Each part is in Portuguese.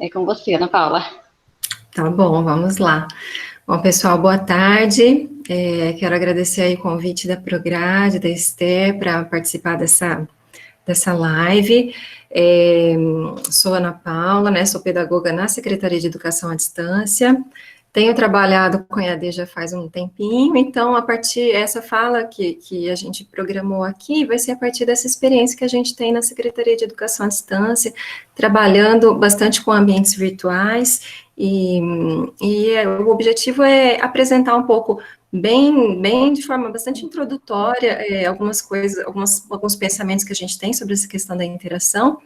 É com você, Ana Paula. Tá bom, vamos lá. Bom, pessoal, boa tarde. Quero agradecer aí o convite da Prograde, da Esther, para participar dessa live. Sou Ana Paula, né, sou pedagoga na Secretaria de Educação à Distância. Tenho trabalhado com EAD já faz um tempinho, então, essa fala que a gente programou aqui vai ser a partir dessa experiência que a gente tem na Secretaria de Educação à Distância, trabalhando bastante com ambientes virtuais, e o objetivo é apresentar um pouco, bem de forma bastante introdutória, algumas coisas, alguns pensamentos que a gente tem sobre essa questão da interação,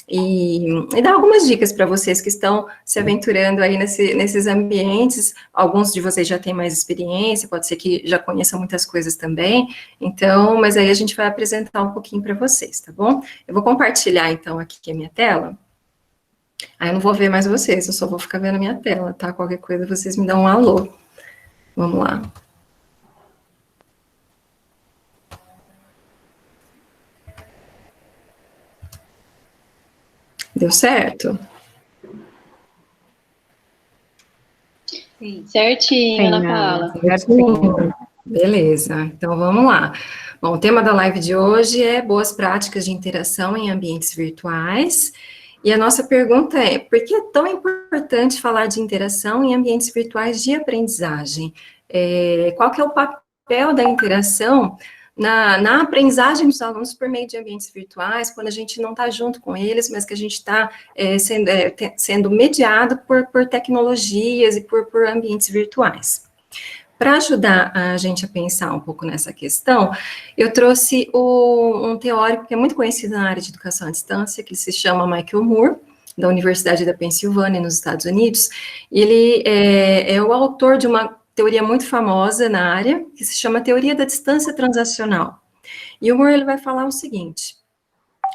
e dar algumas dicas para vocês que estão se aventurando aí nesses ambientes. Alguns de vocês já têm mais experiência, pode ser que já conheçam muitas coisas também, então, mas aí a gente vai apresentar um pouquinho para vocês, tá bom? Eu vou compartilhar, então, aqui a minha tela. Aí eu não vou ver mais vocês, eu só vou ficar vendo a minha tela, tá? Qualquer coisa vocês me dão um alô. Vamos lá. Deu certo? Sim, certinho, Ana Paula. Certinho. Beleza, então vamos lá. Bom, o tema da live de hoje é boas práticas de interação em ambientes virtuais. E a nossa pergunta é, por que é tão importante falar de interação em ambientes virtuais de aprendizagem? Qual que é o papel da interação na aprendizagem dos alunos por meio de ambientes virtuais, quando a gente não está junto com eles, mas que a gente está sendo mediado por tecnologias e por ambientes virtuais. Para ajudar a gente a pensar um pouco nessa questão, eu trouxe um teórico que é muito conhecido na área de educação à distância, que se chama Michael Moore, da Universidade da Pensilvânia, nos Estados Unidos. Ele é o autor de uma teoria muito famosa na área, que se chama Teoria da Distância Transacional. E o Moore ele vai falar o seguinte: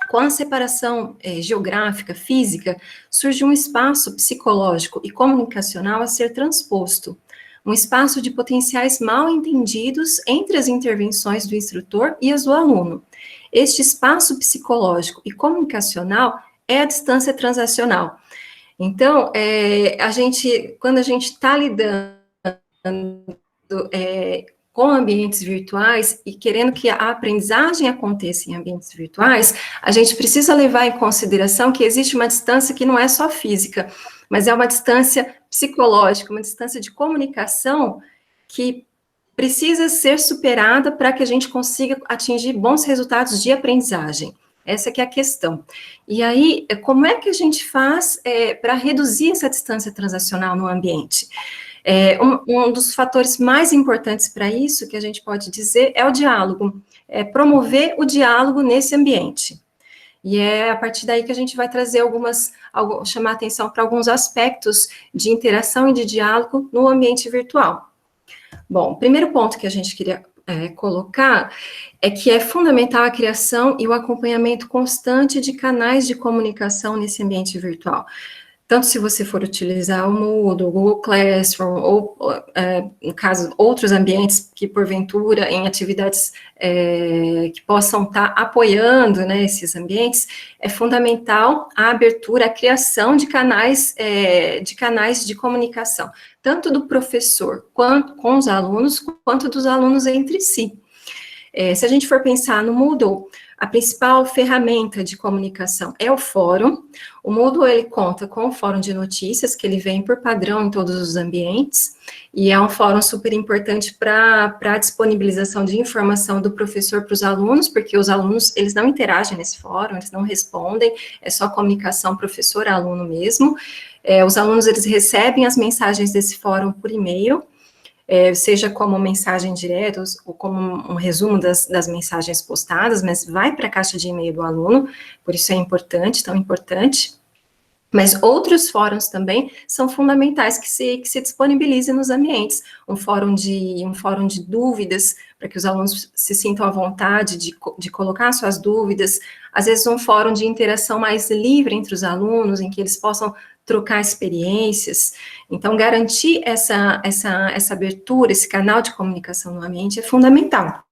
com a separação geográfica, física, surge um espaço psicológico e comunicacional a ser transposto, um espaço de potenciais mal entendidos entre as intervenções do instrutor e as do aluno. Este espaço psicológico e comunicacional é a distância transacional. Então, quando a gente está lidando com ambientes virtuais e querendo que a aprendizagem aconteça em ambientes virtuais, a gente precisa levar em consideração que existe uma distância que não é só física, mas é uma distância psicológica, uma distância de comunicação que precisa ser superada para que a gente consiga atingir bons resultados de aprendizagem. Essa que é a questão. E aí, como é que a gente faz para reduzir essa distância transacional no ambiente? Um dos fatores mais importantes para isso, que a gente pode dizer, é o diálogo, promover o diálogo nesse ambiente. E é a partir daí que a gente vai trazer chamar atenção para alguns aspectos de interação e de diálogo no ambiente virtual. Bom, o primeiro ponto que a gente queria colocar é que é fundamental a criação e o acompanhamento constante de canais de comunicação nesse ambiente virtual. Tanto se você for utilizar o Moodle, o Google Classroom, ou, no caso, outros ambientes que, porventura, em atividades que possam estar apoiando, né, esses ambientes, é fundamental a abertura, a criação de canais de comunicação, tanto do professor quanto com os alunos, quanto dos alunos entre si. Se a gente for pensar no Moodle, a principal ferramenta de comunicação é o fórum. O Moodle, ele conta com o fórum de notícias, que ele vem por padrão em todos os ambientes, e é um fórum super importante para a disponibilização de informação do professor para os alunos, porque os alunos, eles não interagem nesse fórum, eles não respondem, é só comunicação professor-aluno mesmo. Os alunos, eles recebem as mensagens desse fórum por e-mail, seja como mensagem direta ou como um resumo das mensagens postadas, mas vai para a caixa de e-mail do aluno, por isso é importante, tão importante. Mas outros fóruns também são fundamentais que se disponibilizem nos ambientes. Um fórum de dúvidas, para que os alunos se sintam à vontade de colocar suas dúvidas. Às vezes um fórum de interação mais livre entre os alunos, em que eles possam trocar experiências. Então, garantir essa abertura, esse canal de comunicação no ambiente é fundamental.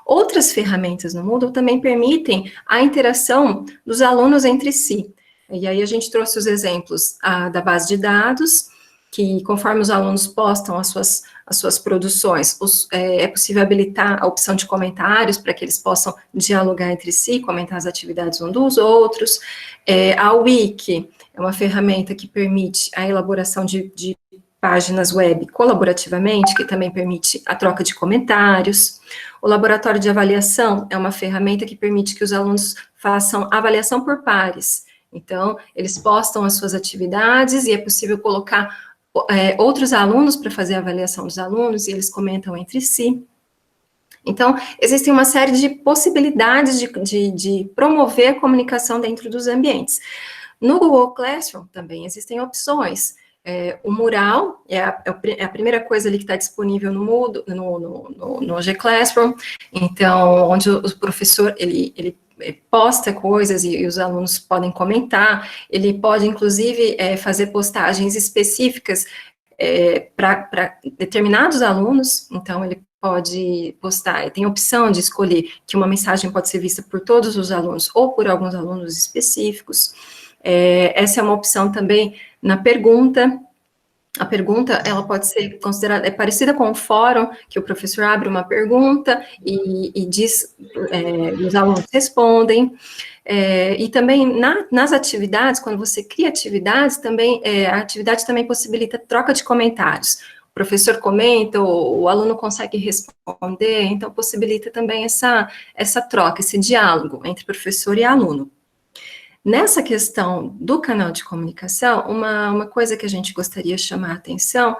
Outras ferramentas no Moodle também permitem a interação dos alunos entre si. E aí a gente trouxe os exemplos da base de dados, que conforme os alunos postam as suas produções, é possível habilitar a opção de comentários para que eles possam dialogar entre si, comentar as atividades uns dos outros. A Wiki é uma ferramenta que permite a elaboração de páginas web colaborativamente, que também permite a troca de comentários. O laboratório de avaliação é uma ferramenta que permite que os alunos façam avaliação por pares. Então, eles postam as suas atividades e é possível colocar outros alunos para fazer a avaliação dos alunos e eles comentam entre si. Então, existem uma série de possibilidades de promover a comunicação dentro dos ambientes. No Google Classroom também existem opções. O mural é a primeira coisa ali que está disponível no Moodle, no G Classroom, então, onde o professor, ele posta coisas e os alunos podem comentar, ele pode, inclusive, fazer postagens específicas para determinados alunos, então, ele pode postar, tem a opção de escolher que uma mensagem pode ser vista por todos os alunos ou por alguns alunos específicos. Essa é uma opção também na pergunta. A pergunta, ela pode ser considerada, parecida com o fórum, que o professor abre uma pergunta e diz, os alunos respondem, e também nas atividades, quando você cria atividades, também, a atividade também possibilita troca de comentários. O professor comenta, o aluno consegue responder, então possibilita também essa troca, esse diálogo entre professor e aluno. Nessa questão do canal de comunicação, uma coisa que a gente gostaria de chamar a atenção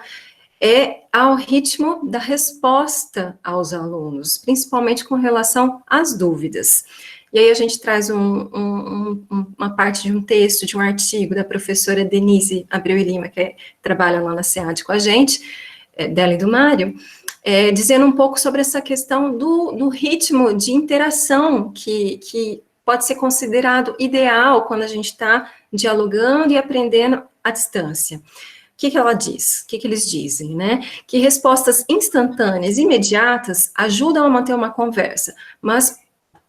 é ao ritmo da resposta aos alunos, principalmente com relação às dúvidas. E aí a gente traz uma parte de um texto, de um artigo da professora Denise Abreu e Lima, que trabalha lá na SEAD com a gente, dela e do Mário, dizendo um pouco sobre essa questão do ritmo de interação que pode ser considerado ideal quando a gente está dialogando e aprendendo à distância. O que ela diz? O que eles dizem, né? Que respostas instantâneas, imediatas, ajudam a manter uma conversa, mas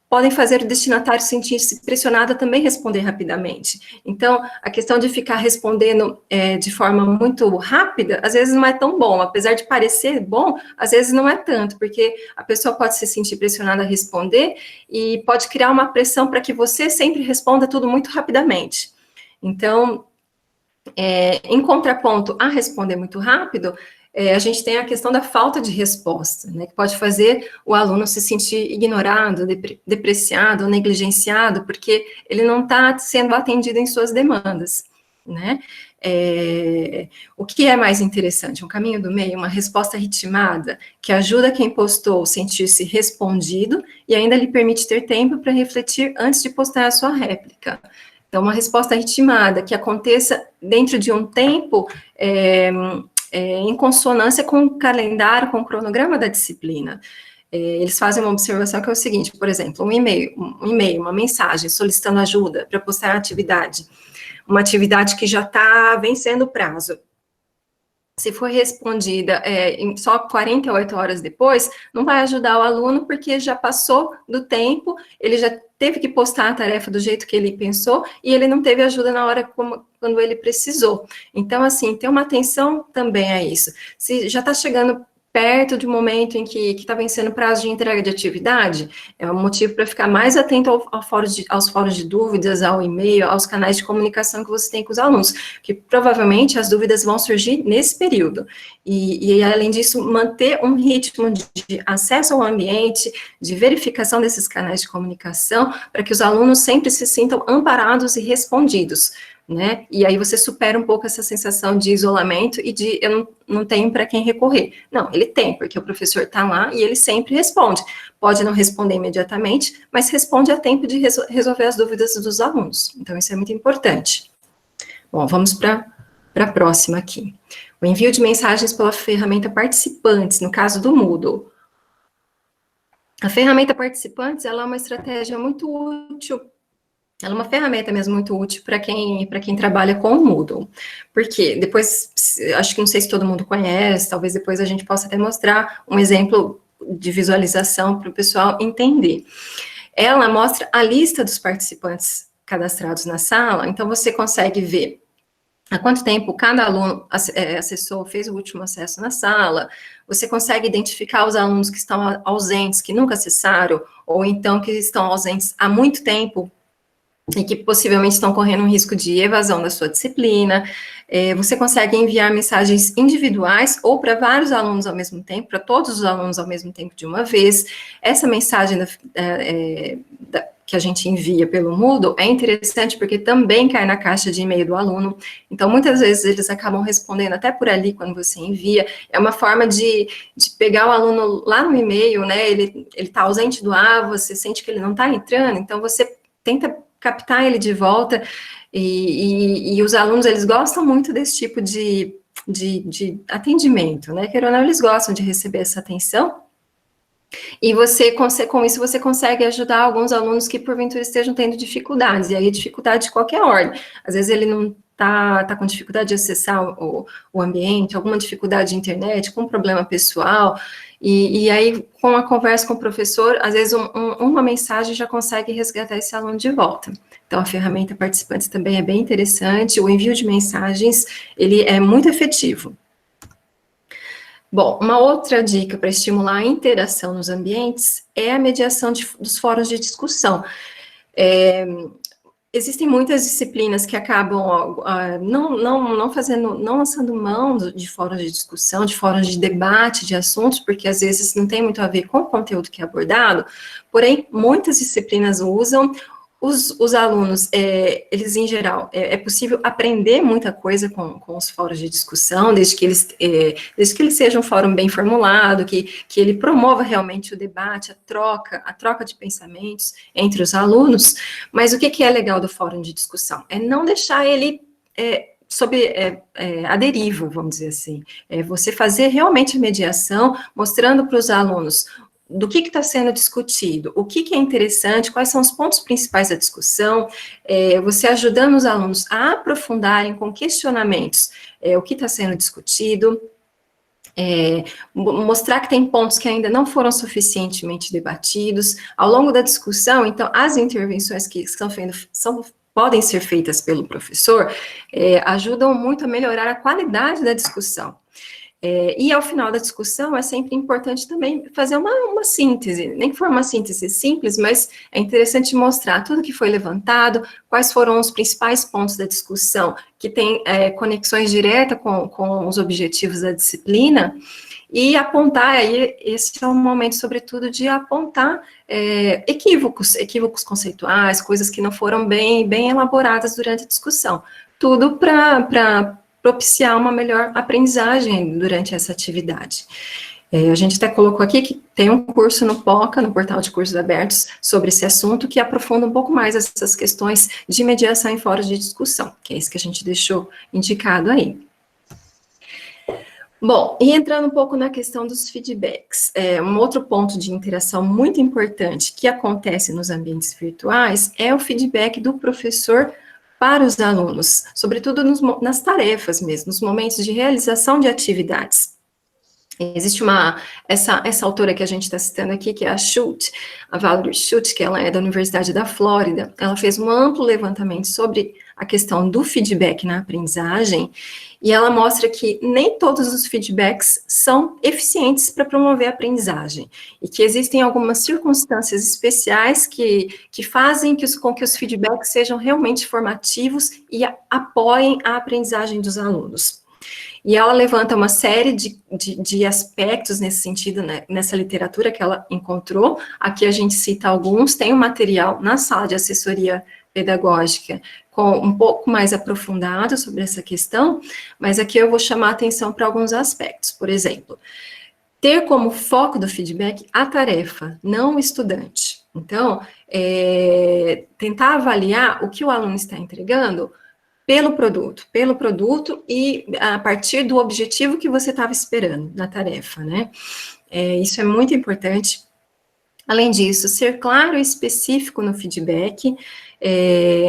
podem fazer o destinatário sentir-se pressionado a também responder rapidamente. Então, a questão de ficar respondendo de forma muito rápida, às vezes não é tão bom, apesar de parecer bom, às vezes não é tanto, porque a pessoa pode se sentir pressionada a responder e pode criar uma pressão para que você sempre responda tudo muito rapidamente. Então, em contraponto a responder muito rápido, a gente tem a questão da falta de resposta, né, que pode fazer o aluno se sentir ignorado, depreciado, negligenciado, porque ele não está sendo atendido em suas demandas, né. O que é mais interessante? Um caminho do meio, uma resposta ritmada, que ajuda quem postou a sentir-se respondido e ainda lhe permite ter tempo para refletir antes de postar a sua réplica. Então, uma resposta ritmada, que aconteça dentro de um tempo em consonância com o calendário, com o cronograma da disciplina. Eles fazem uma observação que é o seguinte, por exemplo, um e-mail, uma mensagem solicitando ajuda para postar a atividade, uma atividade que já está vencendo o prazo. Se for respondida só 48 horas depois, não vai ajudar o aluno, porque já passou do tempo, ele já teve que postar a tarefa do jeito que ele pensou, e ele não teve ajuda na hora quando ele precisou. Então, assim, ter uma atenção também a isso. Se já está chegando perto de um momento em que está vencendo o prazo de entrega de atividade, é um motivo para ficar mais atento aos fóruns de dúvidas, ao e-mail, aos canais de comunicação que você tem com os alunos, que provavelmente as dúvidas vão surgir nesse período. E além disso, manter um ritmo de acesso ao ambiente, de verificação desses canais de comunicação, para que os alunos sempre se sintam amparados e respondidos, né? E aí você supera um pouco essa sensação de isolamento e de eu não tenho para quem recorrer. Não, ele tem, porque o professor está lá e ele sempre responde. Pode não responder imediatamente, mas responde a tempo de resolver as dúvidas dos alunos. Então, isso é muito importante. Bom, vamos para a próxima aqui. O envio de mensagens pela ferramenta Participantes, no caso do Moodle. A ferramenta Participantes, ela é uma estratégia muito útil. Ela é uma ferramenta mesmo muito útil para quem trabalha com o Moodle, porque depois, acho que não sei se todo mundo conhece, talvez depois a gente possa até mostrar um exemplo de visualização para o pessoal entender. Ela mostra a lista dos participantes cadastrados na sala, então você consegue ver há quanto tempo cada aluno acessou, fez o último acesso na sala, você consegue identificar os alunos que estão ausentes, que nunca acessaram, ou então que estão ausentes há muito tempo, e que possivelmente estão correndo um risco de evasão da sua disciplina. Você consegue enviar mensagens individuais ou para vários alunos ao mesmo tempo, para todos os alunos ao mesmo tempo de uma vez. Essa mensagem que a gente envia pelo Moodle é interessante porque também cai na caixa de e-mail do aluno, então muitas vezes eles acabam respondendo até por ali quando você envia. É uma forma de pegar o aluno lá no e-mail, né, ele está ausente do ar, você sente que ele não está entrando, então você tenta captar ele de volta, e os alunos, eles gostam muito desse tipo de atendimento, né, querendo ou não, eles gostam de receber essa atenção, e você, com isso, você consegue ajudar alguns alunos que, porventura, estejam tendo dificuldades, e aí dificuldade de qualquer ordem, às vezes ele não tá com dificuldade de acessar o ambiente, alguma dificuldade de internet, com problema pessoal, e aí, com a conversa com o professor, às vezes uma mensagem já consegue resgatar esse aluno de volta. Então, a ferramenta Participantes também é bem interessante, o envio de mensagens, ele é muito efetivo. Bom, uma outra dica para estimular a interação nos ambientes é a mediação dos fóruns de discussão. Existem muitas disciplinas que acabam não lançando mão de fóruns de discussão, de fóruns de debate de assuntos, porque às vezes não tem muito a ver com o conteúdo que é abordado, porém, muitas disciplinas usam. Os alunos, eles em geral, é possível aprender muita coisa com os fóruns de discussão, desde que ele seja um fórum bem formulado, que ele promova realmente o debate, a troca de pensamentos entre os alunos. Mas o que é legal do fórum de discussão? É não deixar ele a deriva, vamos dizer assim. Você fazer realmente a mediação, mostrando para os alunos do que está sendo discutido, o que é interessante, quais são os pontos principais da discussão, você ajudando os alunos a aprofundarem com questionamentos o que está sendo discutido, mostrar que tem pontos que ainda não foram suficientemente debatidos. Ao longo da discussão, então, as intervenções que podem ser feitas pelo professor, ajudam muito a melhorar a qualidade da discussão. E ao final da discussão é sempre importante também fazer uma síntese, nem que for uma síntese simples, mas é interessante mostrar tudo que foi levantado, quais foram os principais pontos da discussão, que tem conexões diretas com os objetivos da disciplina, e apontar, aí esse é um momento, sobretudo, de apontar equívocos conceituais, coisas que não foram bem elaboradas durante a discussão. Tudo para propiciar uma melhor aprendizagem durante essa atividade. A gente até colocou aqui que tem um curso no POCA, no Portal de Cursos Abertos, sobre esse assunto, que aprofunda um pouco mais essas questões de mediação em fóruns de discussão, que é isso que a gente deixou indicado aí. Bom, e entrando um pouco na questão dos feedbacks, um outro ponto de interação muito importante que acontece nos ambientes virtuais é o feedback do professor para os alunos, sobretudo nas tarefas mesmo, nos momentos de realização de atividades. Existe essa autora que a gente está citando aqui, que é a Valerie Schutt, que ela é da Universidade da Flórida. Ela fez um amplo levantamento sobre a questão do feedback na aprendizagem, e ela mostra que nem todos os feedbacks são eficientes para promover a aprendizagem, e que existem algumas circunstâncias especiais que fazem com que os feedbacks sejam realmente formativos e apoiem a aprendizagem dos alunos. E ela levanta uma série de aspectos nesse sentido, né, nessa literatura que ela encontrou. Aqui a gente cita alguns, tem um material na sala de assessoria pedagógica com um pouco mais aprofundado sobre essa questão, mas aqui eu vou chamar a atenção para alguns aspectos. Por exemplo, ter como foco do feedback a tarefa, não o estudante. Então, tentar avaliar o que o aluno está entregando pelo produto e a partir do objetivo que você estava esperando na tarefa, né? Isso é muito importante. Além disso, ser claro e específico no feedback,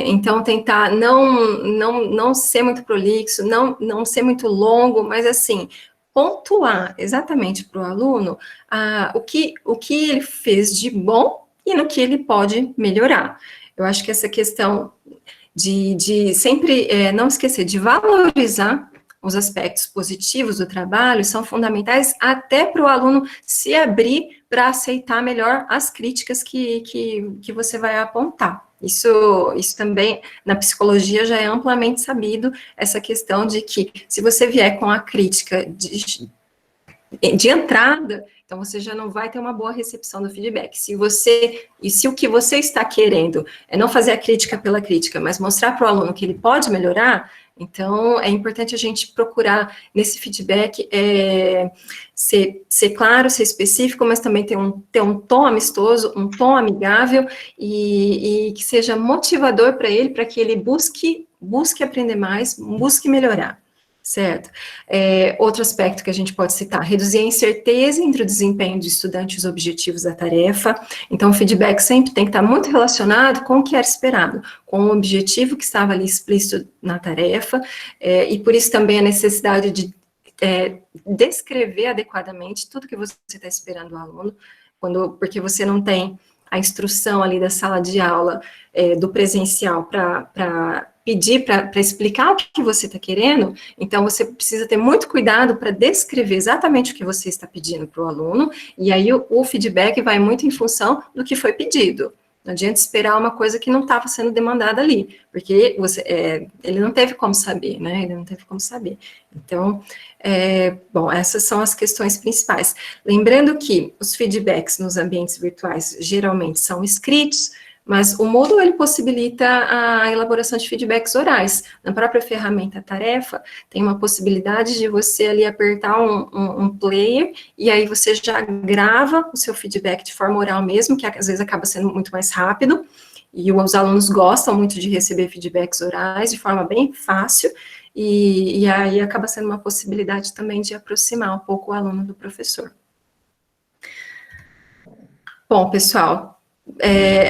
então tentar não ser muito prolixo, não ser muito longo, mas assim, pontuar exatamente para o aluno o que ele fez de bom e no que ele pode melhorar. Eu acho que essa questão de sempre não esquecer de valorizar os aspectos positivos do trabalho são fundamentais até para o aluno se abrir para aceitar melhor as críticas que você vai apontar. Isso também, na psicologia, já é amplamente sabido, essa questão de que, se você vier com a crítica de entrada, então você já não vai ter uma boa recepção do feedback. Se o que você está querendo é não fazer a crítica pela crítica, mas mostrar para o aluno que ele pode melhorar, então é importante a gente procurar nesse feedback ser claro, ser específico, mas também ter um tom amistoso, um tom amigável e que seja motivador para ele, para que ele busque aprender mais, busque melhorar. Certo. Outro aspecto que a gente pode citar, reduzir a incerteza entre o desempenho do estudante e os objetivos da tarefa. Então, o feedback sempre tem que estar muito relacionado com o que era esperado, com o objetivo que estava ali explícito na tarefa, e por isso também a necessidade de descrever adequadamente tudo que você está esperando do aluno, porque você não tem a instrução ali da sala de aula, do presencial, para pedir, para explicar o que você está querendo, então você precisa ter muito cuidado para descrever exatamente o que você está pedindo para o aluno, e aí o feedback vai muito em função do que foi pedido. Não adianta esperar uma coisa que não estava sendo demandada ali, porque ele não teve como saber, né? Ele não teve como saber. Então, bom, essas são as questões principais. Lembrando que os feedbacks nos ambientes virtuais geralmente são escritos, mas o Moodle, ele possibilita a elaboração de feedbacks orais. Na própria ferramenta tarefa, tem uma possibilidade de você ali apertar um player, e aí você já grava o seu feedback de forma oral mesmo, que às vezes acaba sendo muito mais rápido, e os alunos gostam muito de receber feedbacks orais de forma bem fácil, e aí acaba sendo uma possibilidade também de aproximar um pouco o aluno do professor. Bom, pessoal,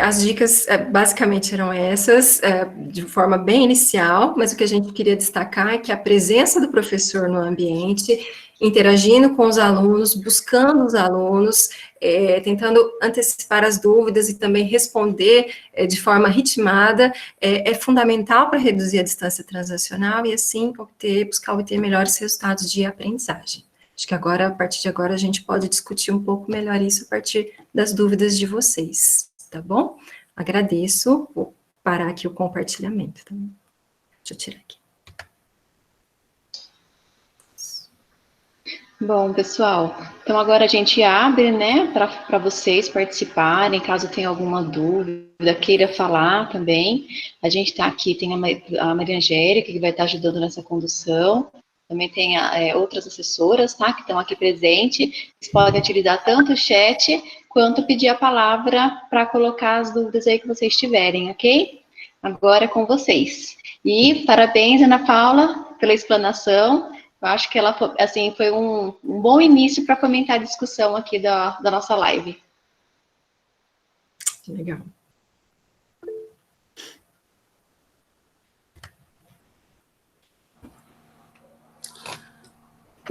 as dicas basicamente eram essas, de forma bem inicial, mas o que a gente queria destacar é que a presença do professor no ambiente, interagindo com os alunos, buscando os alunos, tentando antecipar as dúvidas e também responder de forma ritmada, é fundamental para reduzir a distância transacional e assim buscar obter melhores resultados de aprendizagem. Acho que agora, a partir de agora, a gente pode discutir um pouco melhor isso a partir das dúvidas de vocês, tá bom? Agradeço, vou parar aqui o compartilhamento, tá? Deixa eu tirar aqui. Bom, pessoal, então agora a gente abre, né, para vocês participarem, caso tenha alguma dúvida, queira falar também. A gente está aqui, tem a Maria Angélica, que vai estar ajudando nessa condução. Também tem outras assessoras, tá, que estão aqui presentes. Vocês podem utilizar tanto o chat, quanto pedir a palavra para colocar as dúvidas aí que vocês tiverem, ok? Agora é com vocês. E parabéns, Ana Paula, pela explanação. Eu acho que ela, assim, foi um bom início para comentar a discussão aqui da nossa live. Legal.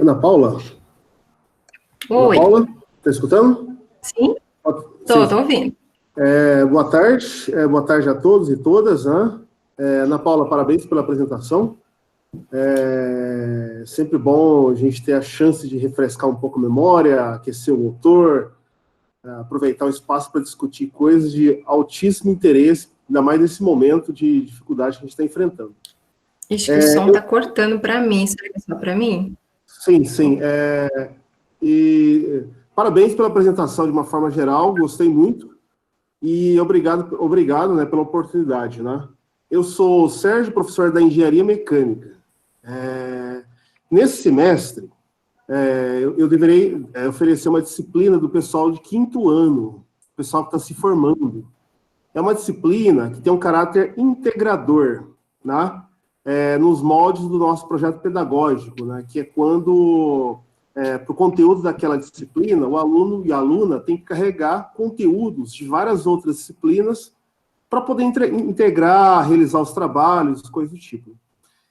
Ana Paula? Oi. Ana Paula, está escutando? Sim, estou ouvindo. Boa tarde a todos e todas, né? Ana Paula, parabéns pela apresentação. É sempre bom a gente ter a chance de refrescar um pouco a memória, aquecer o motor, aproveitar o espaço para discutir coisas de altíssimo interesse, ainda mais nesse momento de dificuldade que a gente está enfrentando. Acho que o som está cortando para mim, será que é só para mim? Sim, sim. E parabéns pela apresentação de uma forma geral, gostei muito. E obrigado, né, pela oportunidade, né? Eu sou o Sérgio, professor da Engenharia Mecânica. Nesse semestre, eu deverei oferecer uma disciplina do pessoal de 5º ano, pessoal que está se formando. É uma disciplina que tem um caráter integrador, né? Nos moldes do nosso projeto pedagógico, né? Que é quando, para o conteúdo daquela disciplina, o aluno e a aluna tem que carregar conteúdos de várias outras disciplinas para poder integrar, realizar os trabalhos, coisas do tipo.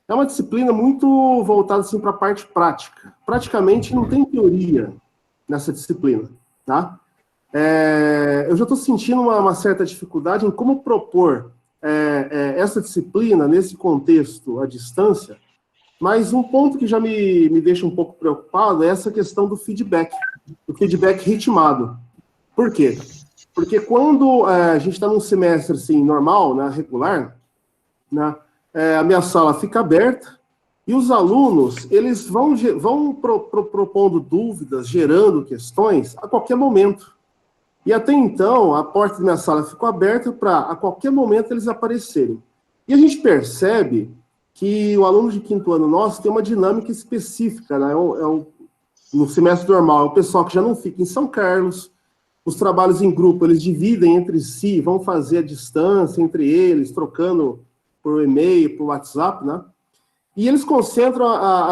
É uma disciplina muito voltada assim, para a parte prática. Praticamente não tem teoria nessa disciplina, tá? Eu já estou sentindo uma certa dificuldade em como propor essa disciplina nesse contexto à distância, mas um ponto que já me deixa um pouco preocupado é essa questão do feedback ritmado. Por quê? Porque quando a gente está num semestre assim, normal, né, regular, né, a minha sala fica aberta e os alunos eles vão propondo dúvidas, gerando questões a qualquer momento. E até então, a porta da minha sala ficou aberta para, a qualquer momento, eles aparecerem. E a gente percebe que o aluno de quinto ano nosso tem uma dinâmica específica, né? No semestre normal, é o pessoal que já não fica em São Carlos, os trabalhos em grupo, eles dividem entre si, vão fazer a distância entre eles, trocando por e-mail, por WhatsApp, né? E eles concentram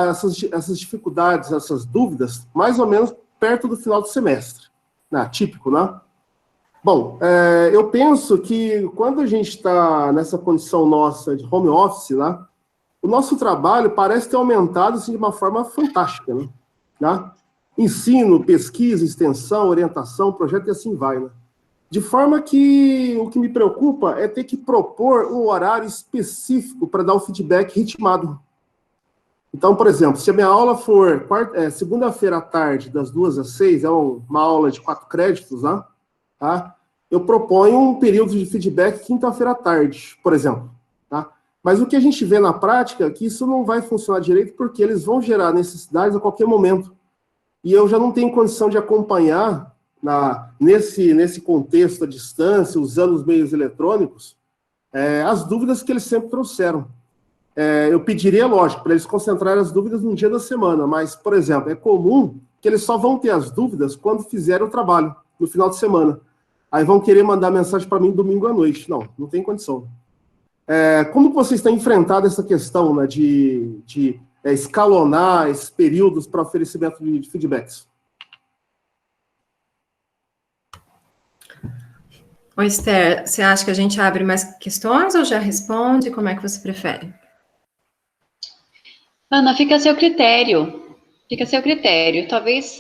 essas dificuldades, essas dúvidas, mais ou menos perto do final do semestre, né? Típico, né? Bom, eu penso que quando a gente está nessa condição nossa de home office, né, o nosso trabalho parece ter aumentado assim, de uma forma fantástica, né? Ensino, pesquisa, extensão, orientação, projeto e assim vai, né? De forma que o que me preocupa é ter que propor um horário específico para dar o feedback ritmado. Então, por exemplo, se a minha aula for segunda-feira à tarde, das 2 às 6, é uma aula de 4 créditos, né? Tá? Eu proponho um período de feedback quinta-feira à tarde, por exemplo. Tá? Mas o que a gente vê na prática é que isso não vai funcionar direito porque eles vão gerar necessidades a qualquer momento. E eu já não tenho condição de acompanhar nesse contexto à distância, usando os meios eletrônicos, as dúvidas que eles sempre trouxeram. Eu pediria, lógico, para eles concentrarem as dúvidas num dia da semana, mas, por exemplo, é comum que eles só vão ter as dúvidas quando fizerem o trabalho, no final de semana. Aí vão querer mandar mensagem para mim domingo à noite. Não tem condição. Como que vocês têm enfrentado essa questão, né, de escalonar esses períodos para oferecimento de feedbacks? Ô, Esther, você acha que a gente abre mais questões ou já responde? Como é que você prefere? Ana, fica a seu critério. Fica a seu critério. Talvez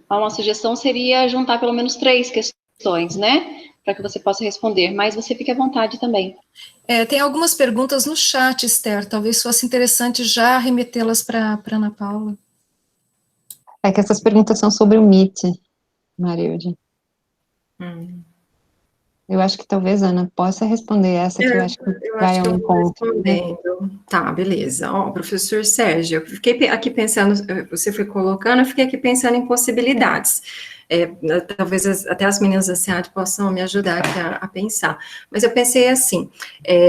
uma sugestão seria juntar pelo menos 3 questões, né? Para que você possa responder, mas você fique à vontade também. Tem algumas perguntas no chat, Esther, talvez fosse interessante já remetê-las para Ana Paula. É que essas perguntas são sobre o Meet, Marilde. Eu acho que talvez a Ana possa responder essa, que eu acho que vai ao encontro. Respondendo. Tá, beleza. Ó, professor Sérgio, eu fiquei aqui pensando, você foi colocando, eu fiquei aqui pensando em possibilidades. Talvez até as meninas da SEAD possam me ajudar aqui a pensar. Mas eu pensei assim,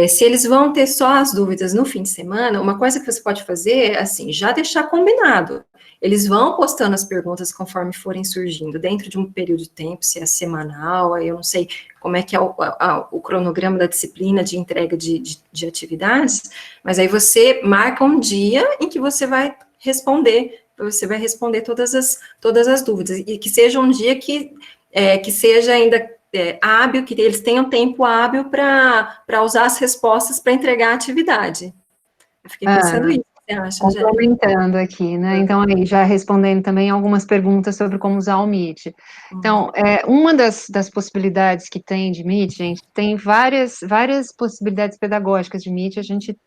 se eles vão ter só as dúvidas no fim de semana, uma coisa que você pode fazer é, assim, já deixar combinado. Eles vão postando as perguntas conforme forem surgindo, dentro de um período de tempo, se é semanal, aí eu não sei como é que é o cronograma da disciplina de entrega de atividades, mas aí você marca um dia em que você vai responder todas as dúvidas, e que seja um dia que seja ainda hábil, que eles tenham tempo hábil para usar as respostas para entregar a atividade. Eu fiquei pensando isso. Complementando aqui, né? Então, aí, já respondendo também algumas perguntas sobre como usar o Meet. Então, uma das possibilidades que tem de Meet, gente, tem várias possibilidades pedagógicas de Meet, a gente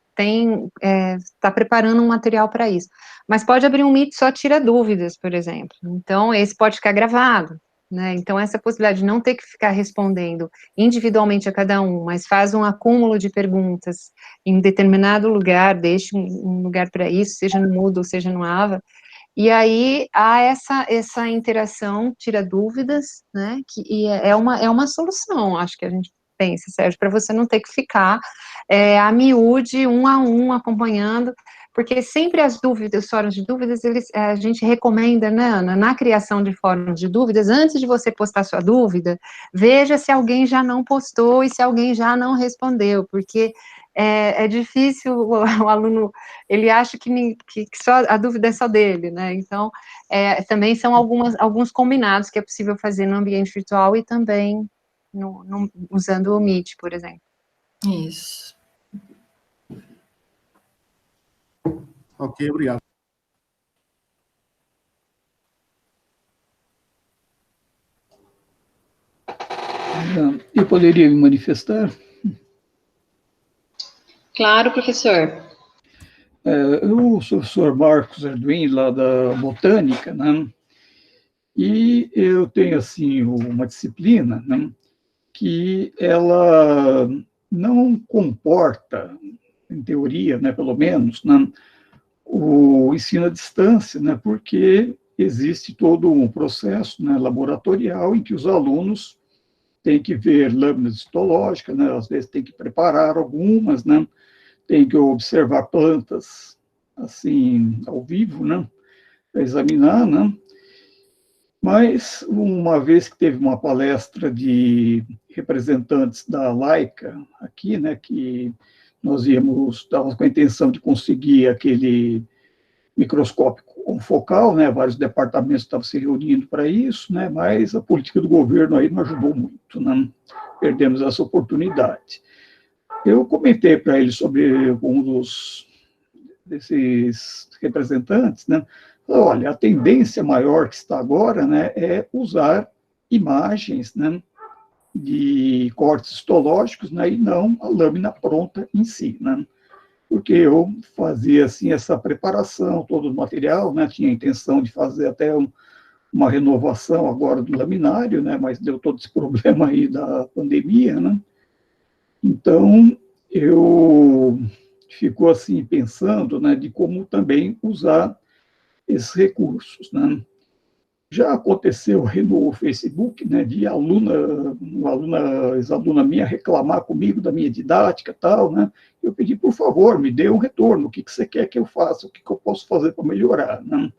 está preparando um material para isso. Mas pode abrir um Meet só tira dúvidas, por exemplo. Então, esse pode ficar gravado, né? Então, essa possibilidade de não ter que ficar respondendo individualmente a cada um, mas faz um acúmulo de perguntas em determinado lugar, deixe um lugar para isso, seja no Moodle, seja no Ava, e aí há essa interação, tira dúvidas, né, e é uma solução, acho que a gente pensa, Sérgio, para você não ter que ficar a miúde, um a um, acompanhando, porque sempre as dúvidas, os fóruns de dúvidas, a gente recomenda, né, Ana, na criação de fóruns de dúvidas, antes de você postar sua dúvida, veja se alguém já não postou e se alguém já não respondeu, porque é difícil, o aluno, ele acha que só a dúvida é só dele, né, então, também são alguns combinados que é possível fazer no ambiente virtual e também usando o Meet, por exemplo. Isso. Ok, obrigado. Eu poderia me manifestar? Claro, professor. Eu sou o professor Marcos Arduin, lá da Botânica, né? E eu tenho, assim, uma disciplina, né, que ela não comporta, em teoria, né, pelo menos, né, o ensino à distância, né, porque existe todo um processo, né, laboratorial em que os alunos têm que ver lâminas histológicas, né, às vezes tem que preparar algumas, né, tem que observar plantas, assim, ao vivo, né, para examinar, né. Mas, uma vez que teve uma palestra de representantes da Leica aqui, né, que nós estávamos com a intenção de conseguir aquele microscópio confocal, né, vários departamentos estavam se reunindo para isso, né, mas a política do governo aí não ajudou muito, né, perdemos essa oportunidade. Eu comentei para ele sobre um desses representantes, né, olha, a tendência maior que está agora, né, é usar imagens, né, de cortes histológicos, né, e não a lâmina pronta em si, né, porque eu fazia assim essa preparação, todo o material, né, tinha a intenção de fazer até uma renovação agora do laminário, né, mas deu todo esse problema aí da pandemia, né, então eu fico assim pensando, né, de como também usar esses recursos, né. Já aconteceu aí no Facebook, né, de ex-aluna minha reclamar comigo da minha didática e tal, né, eu pedi, por favor, me dê um retorno, o que você quer que eu faça, o que eu posso fazer para melhorar, né,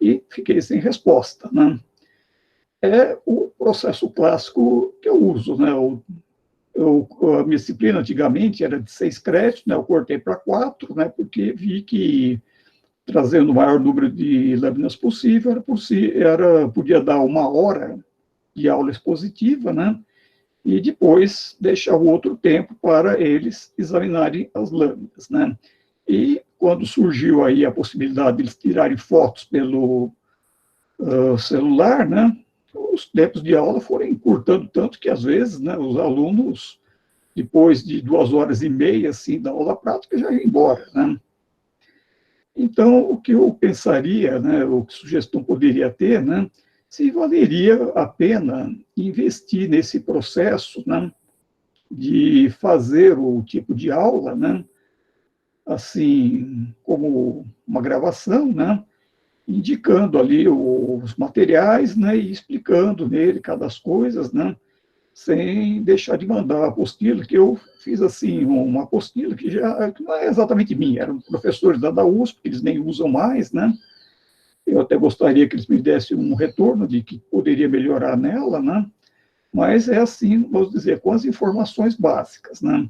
e fiquei sem resposta, né. É o processo clássico que eu uso, né, a minha disciplina antigamente era de 6 créditos, né, eu cortei para 4, né, porque vi que trazendo o maior número de lâminas possível, podia dar 1 hora de aula expositiva, né? E depois deixar o outro tempo para eles examinarem as lâminas, né? E quando surgiu aí a possibilidade de eles tirarem fotos pelo celular, né? Os tempos de aula foram encurtando tanto que às vezes, né, os alunos, depois de 2 horas e meia assim da aula prática, já iam embora, né? Então, o que eu pensaria, né, o que sugestão poderia ter, né, se valeria a pena investir nesse processo, né, de fazer o tipo de aula, né, assim, como uma gravação, né, indicando ali os materiais, né, e explicando nele cada as coisas, né, sem deixar de mandar a apostila, que eu fiz assim, uma apostila que não é exatamente minha, eram professores da USP, que eles nem usam mais, né? Eu até gostaria que eles me dessem um retorno de que poderia melhorar nela, né? Mas é assim, vamos dizer, com as informações básicas, né?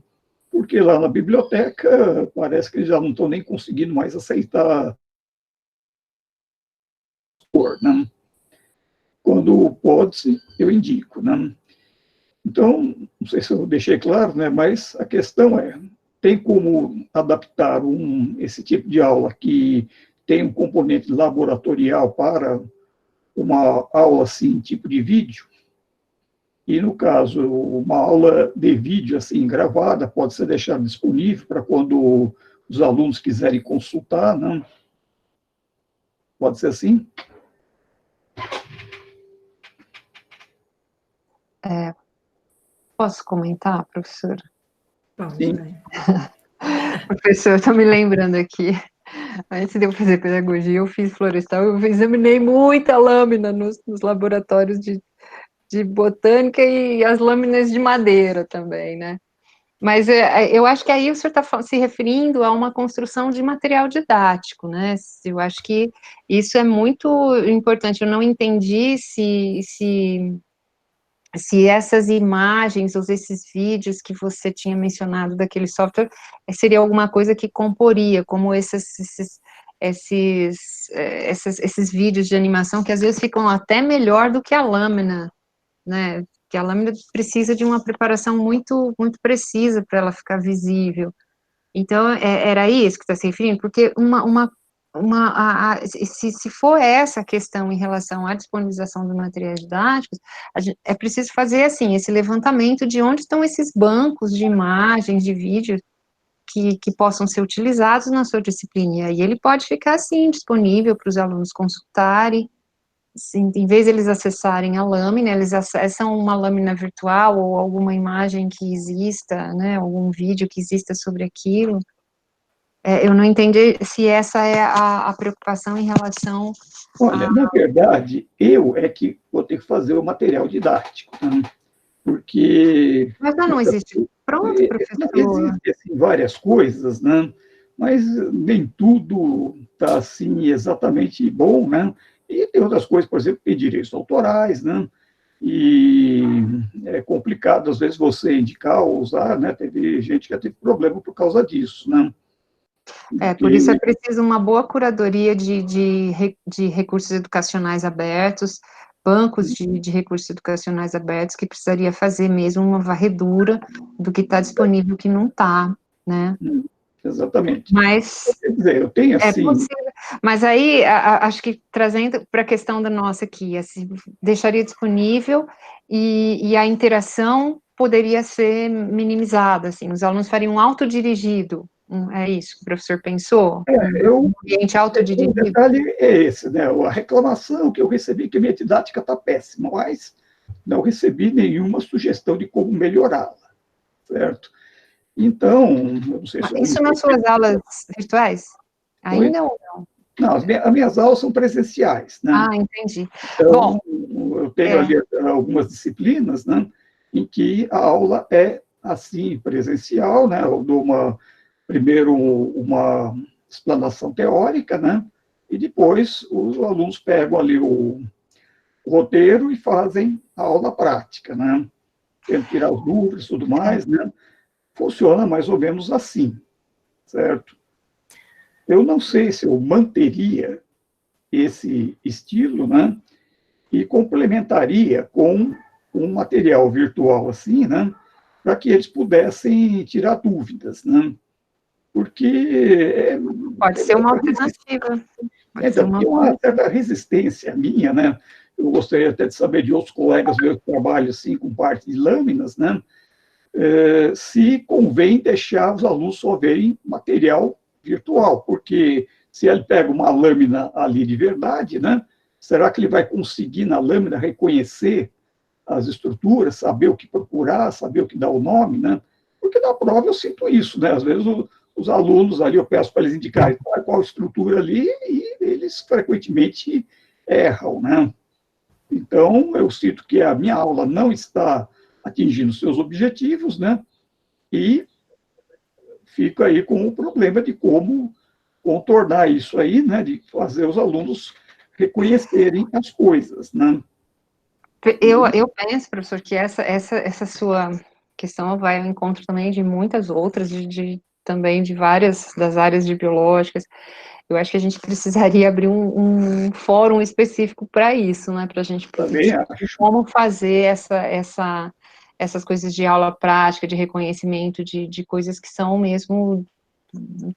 Porque lá na biblioteca parece que eles já não estão nem conseguindo mais aceitar, né? Quando pode, eu indico, né? Então, não sei se eu deixei claro, né, mas a questão é, tem como adaptar esse tipo de aula que tem um componente laboratorial para uma aula, assim, tipo de vídeo? E, no caso, uma aula de vídeo, assim, gravada, pode ser deixada disponível para quando os alunos quiserem consultar, né? Pode ser assim? Posso comentar, professor? Sim. Professor, estou me lembrando aqui, antes de eu fazer pedagogia, eu fiz florestal, eu examinei muita lâmina nos laboratórios de botânica e as lâminas de madeira também, né? Mas eu acho que aí o senhor está se referindo a uma construção de material didático, né? Eu acho que isso é muito importante. Eu não entendi se essas imagens ou esses vídeos que você tinha mencionado daquele software seria alguma coisa que comporia, como esses vídeos de animação que às vezes ficam até melhor do que a lâmina, né? Que a lâmina precisa de uma preparação muito, muito precisa para ela ficar visível. Então, era isso que está se referindo? Porque se for essa a questão em relação à disponibilização de materiais didáticos, é preciso fazer, assim, esse levantamento de onde estão esses bancos de imagens, de vídeos, que possam ser utilizados na sua disciplina, e aí ele pode ficar, assim, disponível para os alunos consultarem, assim, em vez de eles acessarem a lâmina, eles acessam uma lâmina virtual, ou alguma imagem que exista, né, algum vídeo que exista sobre aquilo. Eu não entendi se essa é a preocupação em relação... Olha, na verdade, eu é que vou ter que fazer o material didático, né? Porque... Mas não existe pronto, professor? Existem várias coisas, né? Mas nem tudo está assim exatamente bom, né? E tem outras coisas, por exemplo, tem direitos autorais, né? E é complicado, às vezes, você indicar ou usar, né? Teve gente que já teve problema por causa disso, né? Por isso é preciso uma boa curadoria de recursos educacionais abertos, bancos de recursos educacionais abertos, que precisaria fazer mesmo uma varredura do que está disponível e o que não está, né? Exatamente. Mas quer dizer, eu tenho assim... possível. Mas aí, acho que trazendo para a questão da nossa aqui, assim, deixaria disponível e a interação poderia ser minimizada, assim, os alunos fariam um autodirigido. É isso que o professor pensou? Um ambiente autodirigido? O detalhe é esse, né? A reclamação que eu recebi que a minha didática está péssima, mas não recebi nenhuma sugestão de como melhorá-la, certo? Então, eu não sei se... Isso nas suas aulas virtuais? Ainda ou não? Não, as minhas aulas são presenciais, né? Entendi. Então, eu tenho ali algumas disciplinas, né, em que a aula é assim, presencial, né? Eu dou primeiro uma explanação teórica, né? E depois os alunos pegam ali o roteiro e fazem a aula prática, né? Tendo que tirar as dúvidas e tudo mais, né? Funciona mais ou menos assim, certo? Eu não sei se eu manteria esse estilo, né? E complementaria com um material virtual assim, né? Para que eles pudessem tirar dúvidas, né? Porque... Pode ser uma alternativa. Tem uma certa resistência minha, né? Eu gostaria até de saber de outros colegas meus que trabalham assim, com parte de lâminas, né? Se convém deixar os alunos só verem material virtual, porque se ele pega uma lâmina ali de verdade, né? Será que ele vai conseguir na lâmina reconhecer as estruturas, saber o que procurar, saber o que dá o nome, né? Porque na prova eu sinto isso, né? Às vezes os alunos ali, eu peço para eles indicarem qual estrutura ali e eles frequentemente erram, né? Então, eu sinto que a minha aula não está atingindo seus objetivos, né? E fico aí com o problema de como contornar isso aí, né? De fazer os alunos reconhecerem as coisas, né? Eu penso, professor, que essa sua questão vai ao encontro também de muitas outras, também de várias das áreas de biológicas. Eu acho que a gente precisaria abrir um fórum específico para isso, né? Para a gente Também acho. como fazer essas coisas de aula prática, de reconhecimento de coisas que são mesmo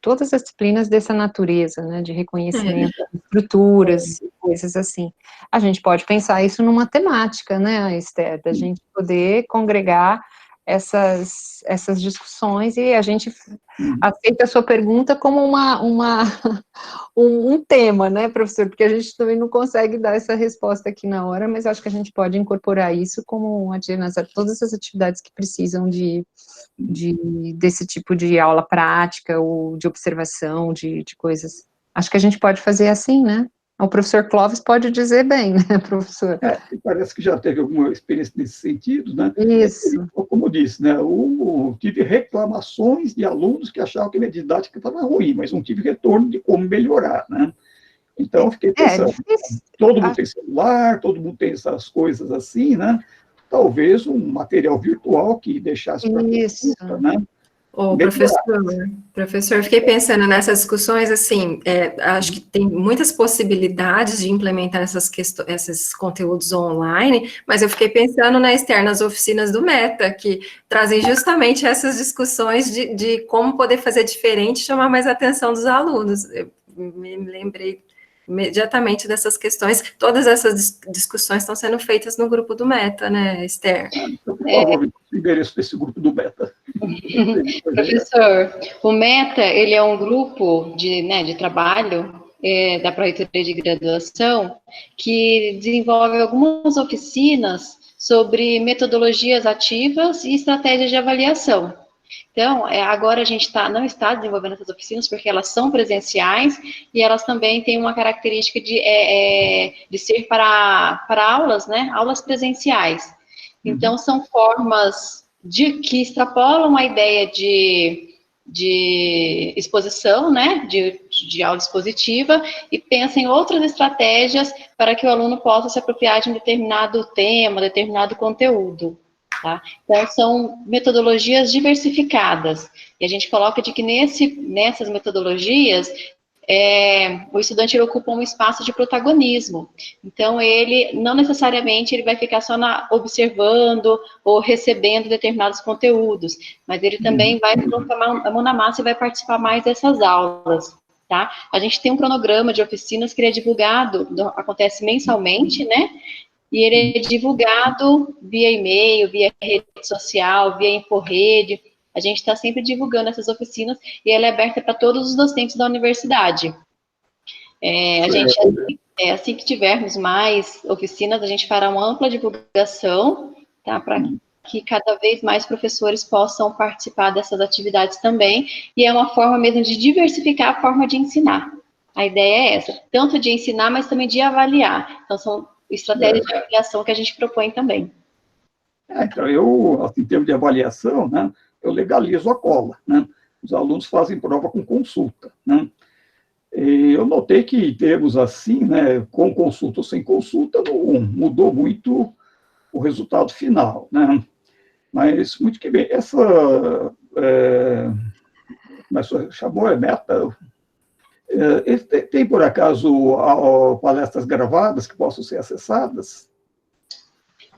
todas as disciplinas dessa natureza, né, de reconhecimento de estruturas, coisas assim. A gente pode pensar isso numa temática, né, Esther, da gente poder congregar essas discussões, e a gente aceita a sua pergunta como um tema, né, professor, porque a gente também não consegue dar essa resposta aqui na hora, mas acho que a gente pode incorporar isso como todas as atividades que precisam desse tipo de aula prática, ou de observação, de coisas. Acho que a gente pode fazer assim, né? O professor Clóvis pode dizer bem, né, professor? Parece que já teve alguma experiência nesse sentido, né? Isso. Como eu disse, né? Tive reclamações de alunos que achavam que a minha didática estava ruim, mas não tive retorno de como melhorar, né? Então, fiquei pensando, todo mundo tem celular, todo mundo tem essas coisas assim, né? Talvez um material virtual que deixasse para consulta, né? Professor, eu fiquei pensando nessas discussões, assim, acho que tem muitas possibilidades de implementar esses conteúdos online, mas eu fiquei pensando nas oficinas do Meta, que trazem justamente essas discussões de como poder fazer diferente e chamar mais a atenção dos alunos. me lembrei imediatamente dessas questões. Todas essas discussões estão sendo feitas no grupo do Meta, né, Esther? Então, por favor, me passe o endereço desse grupo do Meta. Professor, o Meta, ele é um grupo de trabalho da Pró-Reitoria de Graduação que desenvolve algumas oficinas sobre metodologias ativas e estratégias de avaliação. Então, agora a gente não está desenvolvendo essas oficinas porque elas são presenciais e elas também têm uma característica de ser para aulas, né? Aulas presenciais. Então, são formas que extrapolam a ideia de exposição, né? De aula expositiva e pensam em outras estratégias para que o aluno possa se apropriar de um determinado tema, determinado conteúdo. Tá? Então, são metodologias diversificadas, e a gente coloca de que nessas metodologias, o estudante ele ocupa um espaço de protagonismo, então ele não necessariamente ele vai ficar só observando ou recebendo determinados conteúdos, mas ele também vai colocar a mão na massa e vai participar mais dessas aulas. Tá? A gente tem um cronograma de oficinas que ele é divulgado, acontece mensalmente, né? E ele é divulgado via e-mail, via rede social, via InfoRede. A gente está sempre divulgando essas oficinas e ela é aberta para todos os docentes da universidade. Assim que tivermos mais oficinas, a gente fará uma ampla divulgação, tá? Para que cada vez mais professores possam participar dessas atividades também. E é uma forma mesmo de diversificar a forma de ensinar. A ideia é essa, tanto de ensinar, mas também de avaliar. Então, são estratégias de avaliação que a gente propõe também. Então, em termos de avaliação, né, eu legalizo a cola, né? Os alunos fazem prova com consulta, né? E eu notei que em termos assim, né, com consulta ou sem consulta, não mudou muito o resultado final, né? Mas, muito que bem, mas chamou Meta. Tem, por acaso, palestras gravadas que possam ser acessadas?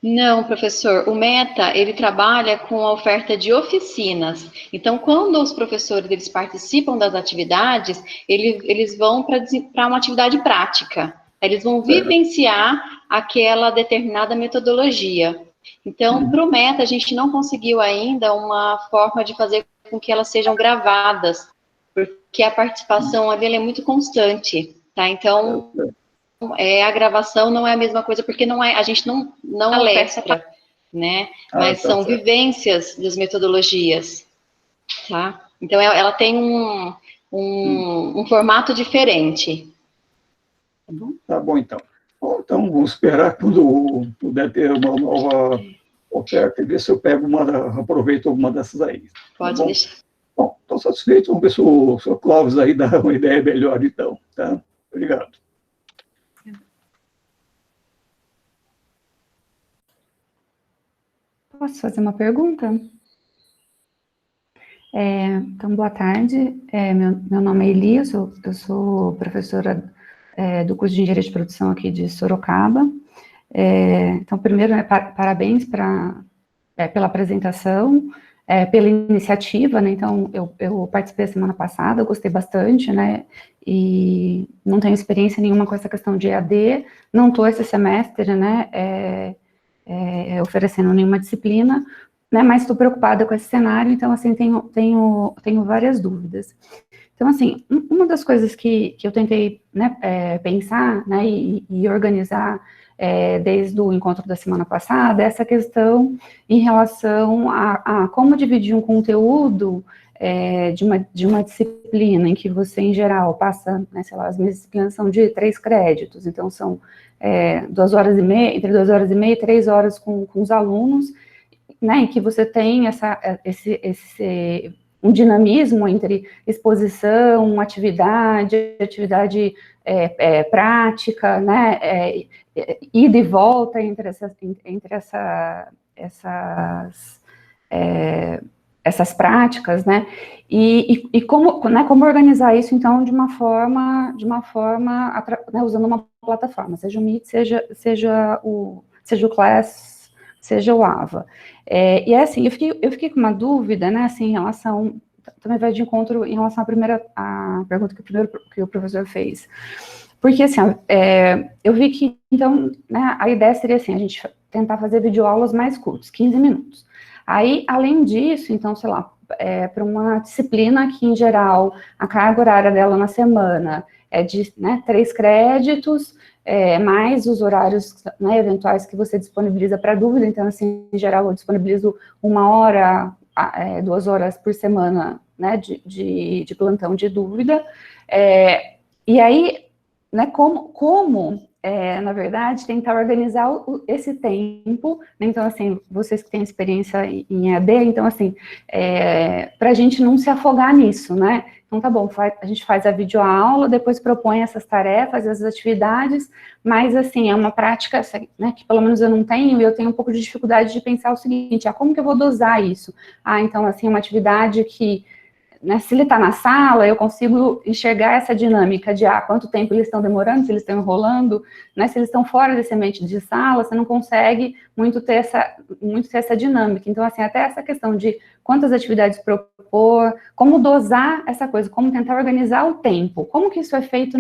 Não, professor. O Meta, ele trabalha com a oferta de oficinas. Então, quando os professores eles participam das atividades, eles vão para uma atividade prática. Eles vão vivenciar aquela determinada metodologia. Então, para o Meta, a gente não conseguiu ainda uma forma de fazer com que elas sejam gravadas, porque a participação dele é muito constante, tá? Então, a gravação não é a mesma coisa, porque a gente não palestra, né? Mas são vivências das metodologias, tá? Então, ela tem um formato diferente. Tá bom, então. Bom, então, vamos esperar quando puder ter uma nova oferta e ver se eu aproveito alguma dessas aí. Pode deixar. Bom, estou satisfeito. Vamos ver se o Sr. Clóvis aí dá uma ideia melhor, então. Tá? Obrigado. Posso fazer uma pergunta? Então, boa tarde. Meu nome é Eli, eu sou professora do curso de Engenharia de Produção aqui de Sorocaba. Então, primeiro, parabéns pela apresentação, pela iniciativa, né? Então, eu participei a semana passada, eu gostei bastante, né? E não tenho experiência nenhuma com essa questão de EAD, não estou esse semestre, né? Oferecendo nenhuma disciplina, né? Mas estou preocupada com esse cenário, então, assim, tenho várias dúvidas. Então, assim, uma das coisas que eu tentei, né, pensar, né, e organizar desde o encontro da semana passada, é essa questão em relação a como dividir um conteúdo de uma disciplina, em que você, em geral, passa, né, sei lá, as minhas disciplinas são de 3 créditos, então são 2 horas e meia, entre 2 horas e meia e 3 horas com os alunos, né, em que você tem um dinamismo entre exposição, atividade prática, né, ida e volta entre essas práticas, né, e como organizar isso, então, de uma forma né, usando uma plataforma, seja o Meet, seja o Class, seja o AVA. E assim, eu fiquei com uma dúvida, né, assim, em relação, também vai de encontro em relação à pergunta que o professor fez. Porque, assim, eu vi que, então, né, a ideia seria assim, a gente tentar fazer videoaulas mais curtas, 15 minutos. Aí, além disso, então, sei lá, para uma disciplina que, em geral, a carga horária dela na semana é de, né, 3 créditos, mais os horários, né, eventuais que você disponibiliza para dúvida. Então, assim, em geral, eu disponibilizo 1 hora, 2 horas por semana, né, de plantão de dúvida. E aí, né, na verdade, tentar organizar esse tempo, né? Então, assim, vocês que têm experiência em EAD, então, assim, para a gente não se afogar nisso, né? Então, tá bom, a gente faz a videoaula, depois propõe essas tarefas, essas atividades, mas, assim, é uma prática, né, que pelo menos eu não tenho, e eu tenho um pouco de dificuldade de pensar o seguinte, como que eu vou dosar isso? Então, assim, uma atividade que, né, se ele está na sala, eu consigo enxergar essa dinâmica de quanto tempo eles estão demorando, se eles estão enrolando, né, se eles estão fora desse ambiente de sala, você não consegue muito ter essa dinâmica. Então, assim, até essa questão de quantas atividades propor, como dosar essa coisa, como tentar organizar o tempo, como que isso é feito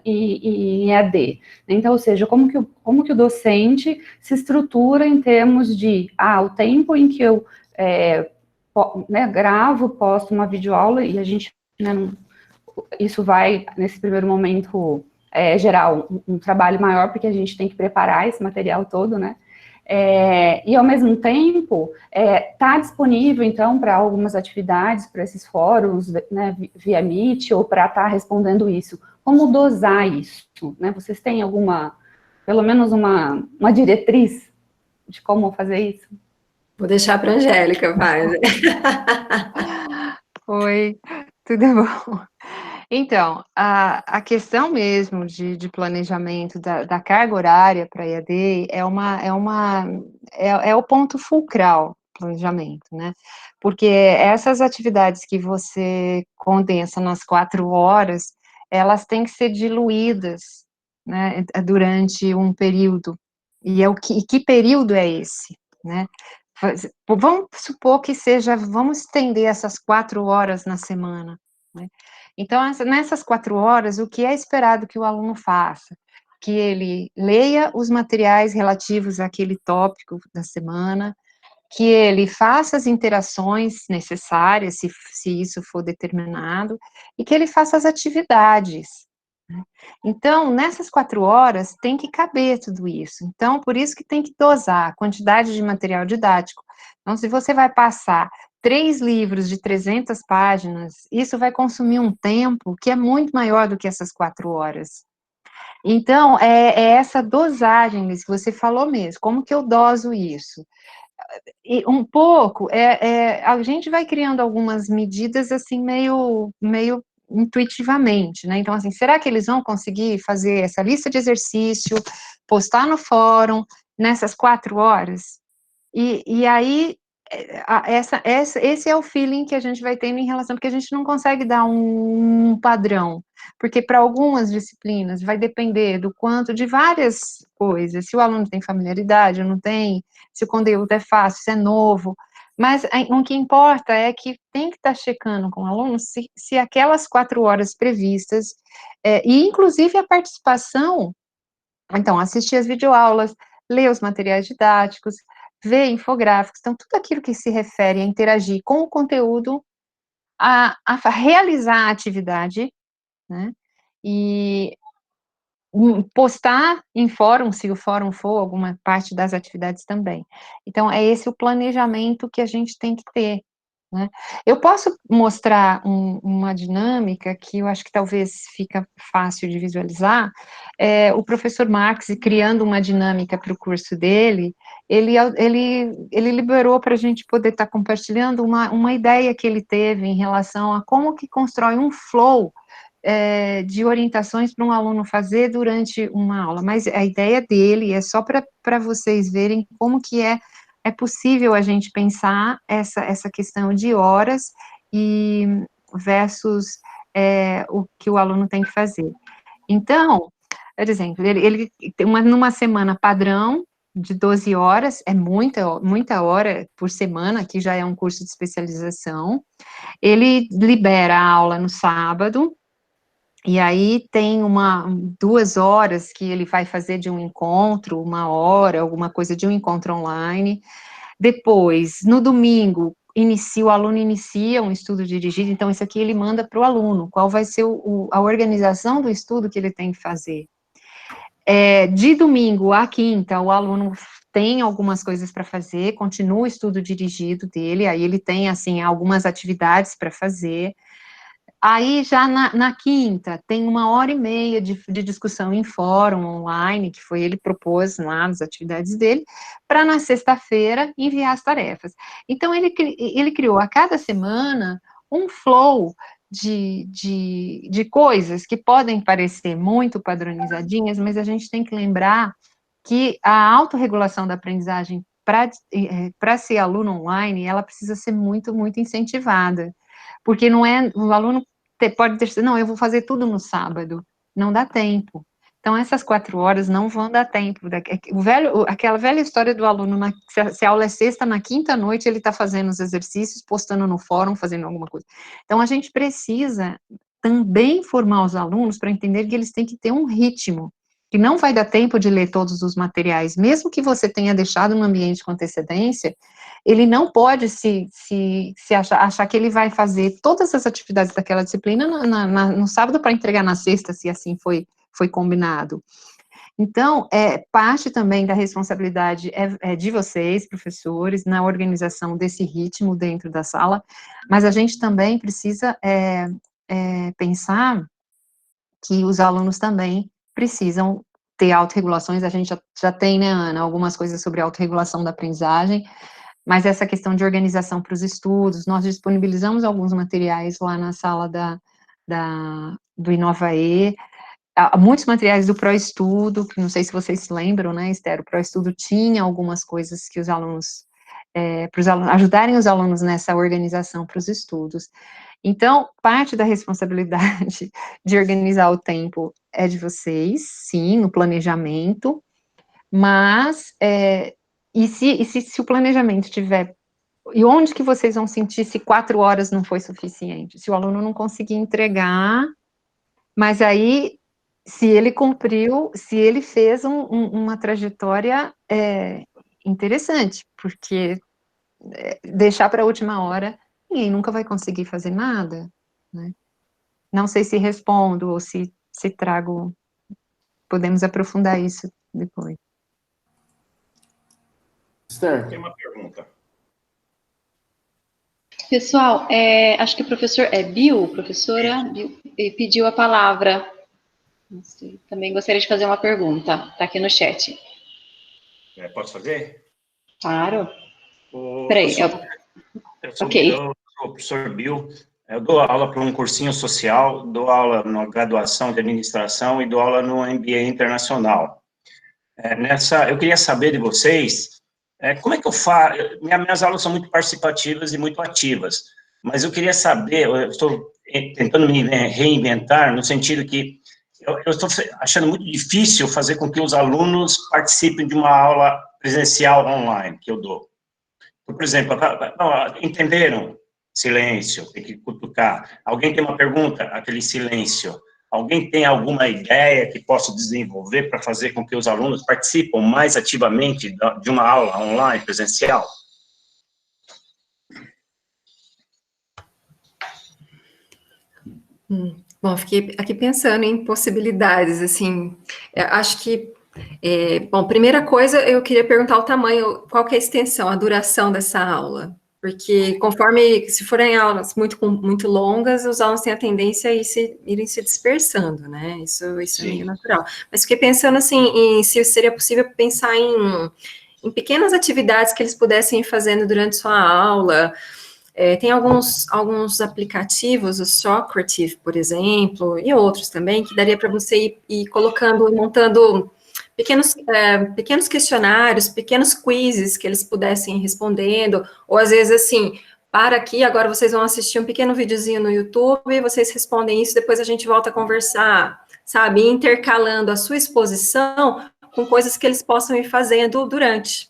em EAD. Então, ou seja, como que o docente se estrutura em termos de, o tempo em que eu né, gravo, posto uma videoaula, e a gente, né, isso vai, nesse primeiro momento, gerar um trabalho maior, porque a gente tem que preparar esse material todo, né, e ao mesmo tempo, tá disponível, então, para algumas atividades, para esses fóruns, né, via Meet, ou para estar respondendo isso. Como dosar isso, né? Vocês têm pelo menos uma diretriz de como fazer isso? Vou deixar para a Angélica, vai. Oi, tudo bom? Então, a questão mesmo de planejamento da carga horária para EAD é o ponto fulcral do planejamento, né? Porque essas atividades que você condensa nas 4 horas, elas têm que ser diluídas, né, durante um período. E que período é esse, né? Vamos supor que vamos estender essas 4 horas na semana, né? Então, nessas 4 horas, o que é esperado que o aluno faça? Que ele leia os materiais relativos àquele tópico da semana, que ele faça as interações necessárias, se isso for determinado, e que ele faça as atividades, né? Então, nessas 4 horas, tem que caber tudo isso. Então, por isso que tem que dosar a quantidade de material didático. Então, se você vai passar 3 livros de 300 páginas, isso vai consumir um tempo que é muito maior do que essas 4 horas. Então, é essa dosagem que você falou mesmo, como que eu doso isso? E um pouco, a gente vai criando algumas medidas, assim, meio intuitivamente, né? Então, assim, será que eles vão conseguir fazer essa lista de exercício, postar no fórum, nessas 4 horas? E aí, esse é o feeling que a gente vai tendo em relação, porque a gente não consegue dar um padrão, porque para algumas disciplinas vai depender do quanto, de várias coisas, se o aluno tem familiaridade ou não tem, se o conteúdo é fácil, se é novo, mas o que importa é que tem que estar checando com o aluno se aquelas 4 horas previstas, e inclusive a participação, então, assistir as videoaulas, ler os materiais didáticos, ver infográficos, então, tudo aquilo que se refere a interagir com o conteúdo, a realizar a atividade, né, e postar em fórum, se o fórum for alguma parte das atividades também. Então, é esse o planejamento que a gente tem que ter, né. Eu posso mostrar uma dinâmica que eu acho que talvez fica fácil de visualizar, o professor Max, criando uma dinâmica para o curso dele, ele liberou para a gente poder estar compartilhando uma ideia que ele teve em relação a como que constrói um flow de orientações para um aluno fazer durante uma aula, mas a ideia dele é só para vocês verem como que é possível a gente pensar essa questão de horas e versus o que o aluno tem que fazer. Então, por exemplo, ele tem numa semana padrão, de 12 horas, é muita hora por semana, que já é um curso de especialização. Ele libera a aula no sábado, e aí tem 2 horas que ele vai fazer de um encontro, 1 hora, alguma coisa de um encontro online. Depois, no domingo, o aluno inicia um estudo dirigido, então isso aqui ele manda para o aluno, qual vai ser a organização do estudo que ele tem que fazer. De domingo a quinta, o aluno tem algumas coisas para fazer, continua o estudo dirigido dele, aí ele tem, assim, algumas atividades para fazer. Aí, já na quinta, tem 1h30 de discussão em fórum online, que foi ele propôs lá nas atividades dele, para na sexta-feira enviar as tarefas. Então, ele criou a cada semana um flow de coisas que podem parecer muito padronizadinhas, mas a gente tem que lembrar que a autorregulação da aprendizagem para ser aluno online, ela precisa ser muito, muito incentivada, porque não é, o aluno pode ter, não, eu vou fazer tudo no sábado, não dá tempo. Então, essas 4 horas não vão dar tempo. Aquela velha história do aluno, se a aula é sexta, na quinta noite ele está fazendo os exercícios, postando no fórum, fazendo alguma coisa. Então, a gente precisa também formar os alunos para entender que eles têm que ter um ritmo, que não vai dar tempo de ler todos os materiais, mesmo que você tenha deixado no ambiente com antecedência, ele não pode achar que ele vai fazer todas as atividades daquela disciplina no sábado para entregar na sexta, se assim foi combinado. Então, parte também da responsabilidade é de vocês, professores, na organização desse ritmo dentro da sala, mas a gente também precisa pensar que os alunos também precisam ter autorregulações. A gente já tem, né, Ana, algumas coisas sobre autorregulação da aprendizagem, mas essa questão de organização para os estudos, nós disponibilizamos alguns materiais lá na sala do Inovaê, muitos materiais do ProEstudo, que não sei se vocês se lembram, né, Esther, o ProEstudo tinha algumas coisas que os alunos, ajudarem os alunos nessa organização para os estudos. Então, parte da responsabilidade de organizar o tempo é de vocês, sim, no planejamento, mas, se o planejamento tiver, e onde que vocês vão sentir se 4 horas não foi suficiente? Se o aluno não conseguir entregar, mas aí, se ele cumpriu, se ele fez uma trajetória interessante, porque deixar para a última hora, ninguém nunca vai conseguir fazer nada, né? Não sei se respondo ou se trago, podemos aprofundar isso depois. Esther. Tem uma pergunta. Pessoal, acho que o professor professora Bill, pediu a palavra. Não sei, também gostaria de fazer uma pergunta, está aqui no chat. Posso fazer? Claro. Peraí, eu sou o professor Bill, eu dou aula para um cursinho social, dou aula na graduação de administração e dou aula no MBA internacional. Eu queria saber de vocês, como é que eu faço? Minhas aulas são muito participativas e muito ativas, mas eu queria saber, eu estou tentando me reinventar, no sentido que eu estou achando muito difícil fazer com que os alunos participem de uma aula presencial online que eu dou. Por exemplo, entenderam? Silêncio, tem que cutucar. Alguém tem uma pergunta? Aquele silêncio. Alguém tem alguma ideia que possa desenvolver para fazer com que os alunos participem mais ativamente de uma aula online, presencial? Bom, fiquei aqui pensando em possibilidades, assim, acho que, bom, primeira coisa, eu queria perguntar o tamanho, qual que é a extensão, a duração dessa aula, porque conforme, se forem aulas muito longas, os alunos têm a tendência a irem se dispersando, né, isso é meio natural, mas fiquei pensando, assim, se seria possível pensar em pequenas atividades que eles pudessem ir fazendo durante sua aula. Tem alguns aplicativos, o Socrative, por exemplo, e outros também, que daria para você ir colocando, montando pequenos questionários, pequenos quizzes que eles pudessem ir respondendo, ou às vezes assim, para aqui, agora vocês vão assistir um pequeno videozinho no YouTube, vocês respondem isso, depois a gente volta a conversar, sabe, intercalando a sua exposição com coisas que eles possam ir fazendo durante,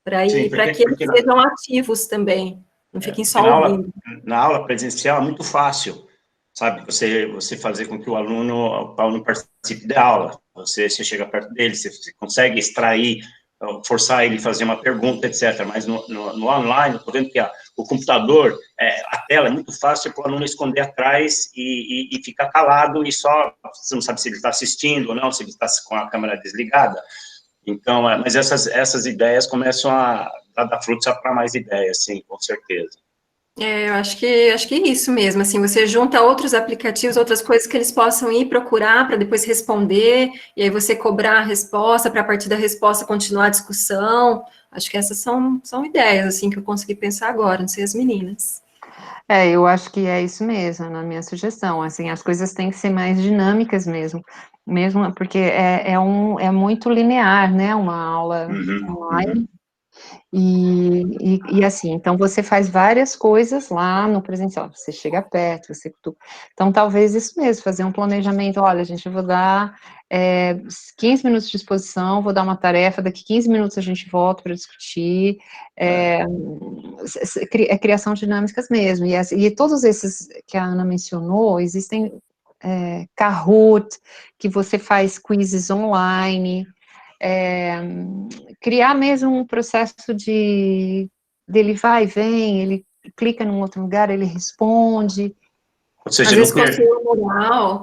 para que eles sejam ativos também, não fiquem só ouvindo. Na aula presencial é muito fácil, sabe, você fazer com que o aluno participe da aula, você chega perto dele, você consegue extrair, forçar ele a fazer uma pergunta, etc. Mas no online, eu estou vendo que o computador, a tela é muito fácil para o aluno esconder atrás e ficar calado e só, você não sabe se ele está assistindo ou não, se ele está com a câmera desligada. Então, mas essas ideias começam a dar frutos para mais ideias, sim, com certeza. Eu acho que é isso mesmo, assim, você junta outros aplicativos, outras coisas que eles possam ir procurar para depois responder, e aí você cobrar a resposta, para a partir da resposta continuar a discussão. Acho que essas são ideias, assim, que eu consegui pensar agora, não sei as meninas. Eu acho que é isso mesmo, na minha sugestão, assim, as coisas têm que ser mais dinâmicas mesmo porque é muito linear, né, uma aula online. E assim, então você faz várias coisas lá no presencial, você chega perto, então talvez isso mesmo, fazer um planejamento, olha, gente, eu vou dar 15 minutos de exposição, vou dar uma tarefa, daqui 15 minutos a gente volta para discutir, criação de dinâmicas mesmo, e todos esses que a Ana mencionou, existem Kahoot, que você faz quizzes online, criar mesmo um processo dele vai e vem, ele clica num outro lugar, ele responde. Ou seja, às vezes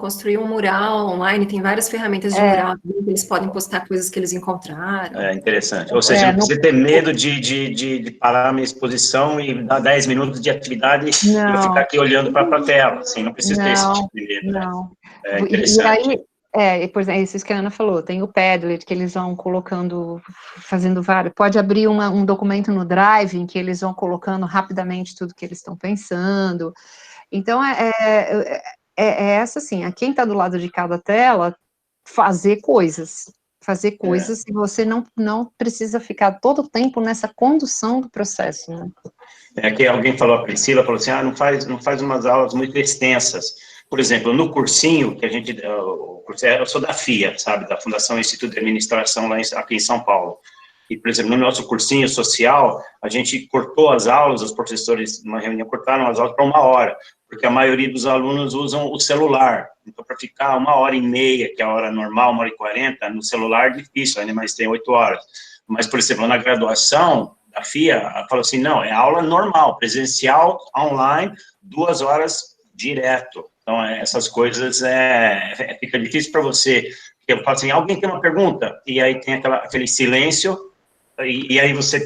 construir um mural online, tem várias ferramentas de mural, eles podem postar coisas que eles encontraram. É interessante. Ou seja, não precisa ter medo de parar a minha exposição e dar 10 minutos de atividade e eu ficar aqui olhando para a tela, assim, não precisa ter esse tipo de medo. Não. É interessante. E aí, por exemplo, isso que a Ana falou, tem o Padlet, que eles vão colocando, fazendo vários, pode abrir um documento no Drive, em que eles vão colocando rapidamente tudo que eles estão pensando. Então, essa, assim, a quem está do lado de cada tela, fazer coisas, e você não precisa ficar todo o tempo nessa condução do processo, né? Que alguém falou, a Priscila, falou assim, não faz umas aulas muito extensas. Por exemplo, no cursinho, que eu sou da FIA, sabe, da Fundação Instituto de Administração, aqui em São Paulo. E, por exemplo, no nosso cursinho social, a gente cortou as aulas, os professores, numa reunião, cortaram as aulas para 1 hora, porque a maioria dos alunos usam o celular. Então, para ficar 1h30, que é a hora normal, 1h40, no celular é difícil, ainda mais tem 8 horas. Mas, por exemplo, na graduação, a FIA falou assim, não, é aula normal, presencial, online, 2 horas direto. Então, essas coisas, fica difícil para você. Eu falo assim, alguém tem uma pergunta? E aí tem aquele silêncio, e aí você,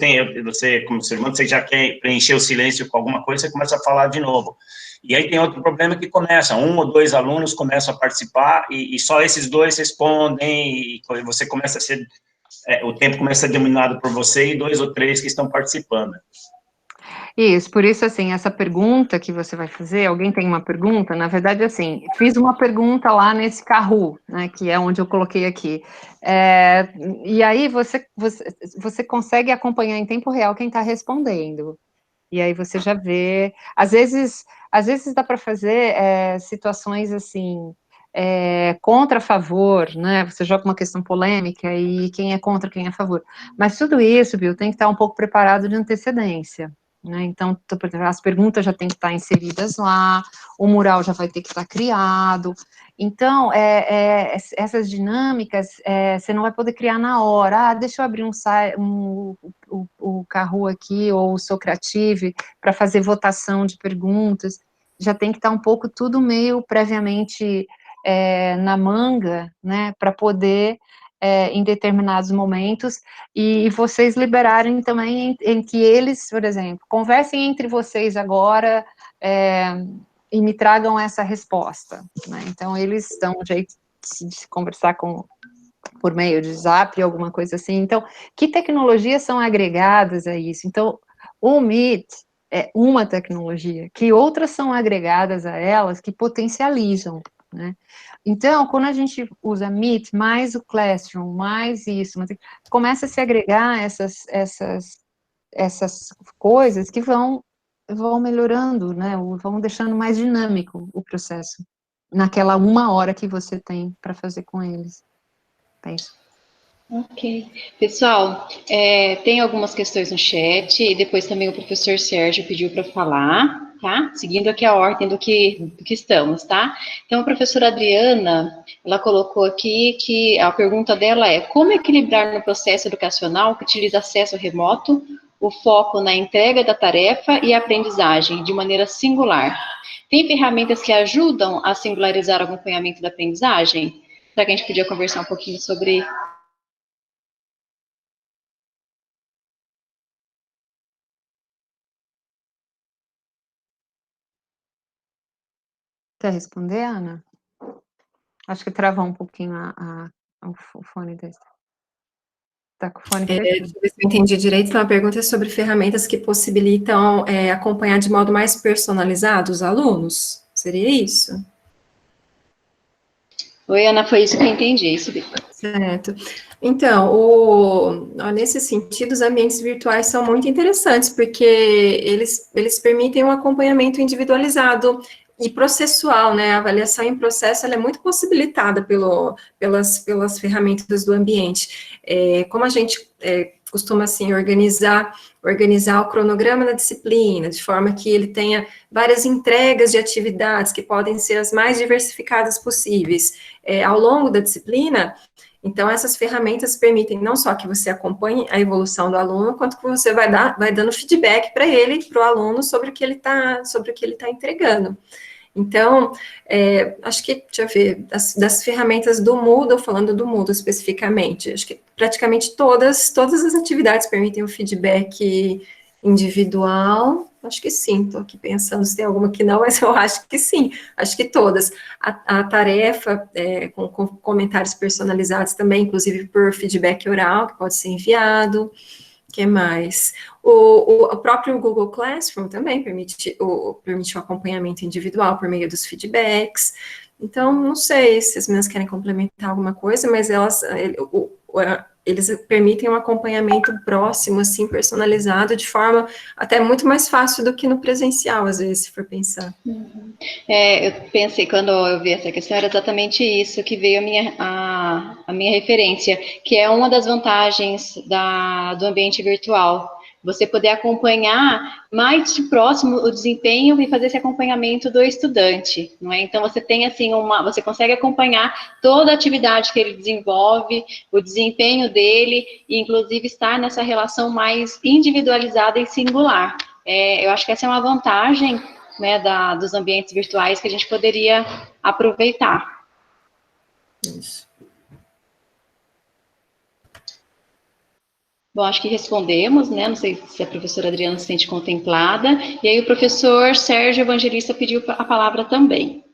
como ser humano, você já quer preencher o silêncio com alguma coisa, você começa a falar de novo. E aí tem outro problema que começa, 1 ou 2 alunos começam a participar, e só esses 2 respondem, e você começa a ser... o tempo começa a ser dominado por você e 2 ou 3 que estão participando. Isso, por isso, assim, essa pergunta que você vai fazer, alguém tem uma pergunta? Na verdade, assim, fiz uma pergunta lá nesse Kahoot, né, que é onde eu coloquei aqui, e aí você consegue acompanhar em tempo real quem está respondendo, e aí você já vê, às vezes dá para fazer situações, assim, contra, a favor, né, você joga uma questão polêmica, e quem é contra, quem é a favor, mas tudo isso, Bill, tem que estar um pouco preparado de antecedência, né? Então, as perguntas já têm que estar inseridas lá, o mural já vai ter que estar criado. Então, essas dinâmicas, você não vai poder criar na hora. Deixa eu abrir o Kahoot aqui, ou o Socrative, para fazer votação de perguntas. Já tem que estar um pouco tudo meio previamente na manga, né, para poder... em determinados momentos, e vocês liberarem também em que eles, por exemplo, conversem entre vocês agora e me tragam essa resposta, né? Então, eles dão um jeito de conversar por meio de Zap, alguma coisa assim. Então, que tecnologias são agregadas a isso? Então, o Meet é uma tecnologia, que outras são agregadas a elas que potencializam, né? Então, quando a gente usa Meet, mais o Classroom, mais isso, começa a se agregar essas coisas que vão melhorando, né? Vão deixando mais dinâmico o processo, naquela 1 hora que você tem para fazer com eles. É isso. Ok. Pessoal, tem algumas questões no chat, e depois também o professor Sérgio pediu para falar, tá? Seguindo aqui a ordem do que estamos, tá? Então, a professora Adriana, ela colocou aqui que a pergunta dela é: como equilibrar no processo educacional que utiliza acesso remoto, o foco na entrega da tarefa e a aprendizagem de maneira singular? Tem ferramentas que ajudam a singularizar o acompanhamento da aprendizagem? Será que a gente podia conversar um pouquinho sobre... Quer responder, Ana? Acho que travou um pouquinho o fone desse. Tá com o fone fechado. Deixa eu ver se eu entendi direito. Então, a pergunta é sobre ferramentas que possibilitam acompanhar de modo mais personalizado os alunos? Seria isso? Oi, Ana, foi isso que eu entendi, isso mesmo. Certo. Então, nesse sentido, os ambientes virtuais são muito interessantes, porque eles permitem um acompanhamento individualizado e processual, né? A avaliação em processo, ela é muito possibilitada pelas ferramentas do ambiente. Como a gente costuma, assim, organizar o cronograma da disciplina, de forma que ele tenha várias entregas de atividades que podem ser as mais diversificadas possíveis ao longo da disciplina. Então, essas ferramentas permitem não só que você acompanhe a evolução do aluno, quanto que você vai dando feedback para ele, para o aluno, sobre o que ele está entregando. Então, acho que, deixa eu ver, das ferramentas do Moodle, falando do Moodle especificamente, acho que praticamente todas as atividades permitem o feedback individual. Acho que sim, estou aqui pensando se tem alguma que não, mas eu acho que sim, acho que todas. A tarefa com comentários personalizados também, inclusive por feedback oral, que pode ser enviado. O que mais? O próprio Google Classroom também permite o acompanhamento individual por meio dos feedbacks. Então, não sei se as meninas querem complementar alguma coisa, mas eles permitem um acompanhamento próximo, assim, personalizado, de forma até muito mais fácil do que no presencial, às vezes, se for pensar. Eu pensei, quando eu vi essa questão, era exatamente isso que veio a minha referência, que é uma das vantagens do ambiente virtual. Você poder acompanhar mais de próximo o desempenho e fazer esse acompanhamento do estudante, não é? Então, você tem, assim, você consegue acompanhar toda a atividade que ele desenvolve, o desempenho dele, e, inclusive, estar nessa relação mais individualizada e singular. Eu acho que essa é uma vantagem, né, dos ambientes virtuais que a gente poderia aproveitar. Isso. Bom, acho que respondemos, né? Não sei se a professora Adriana se sente contemplada. E aí o professor Sérgio Evangelista pediu a palavra também.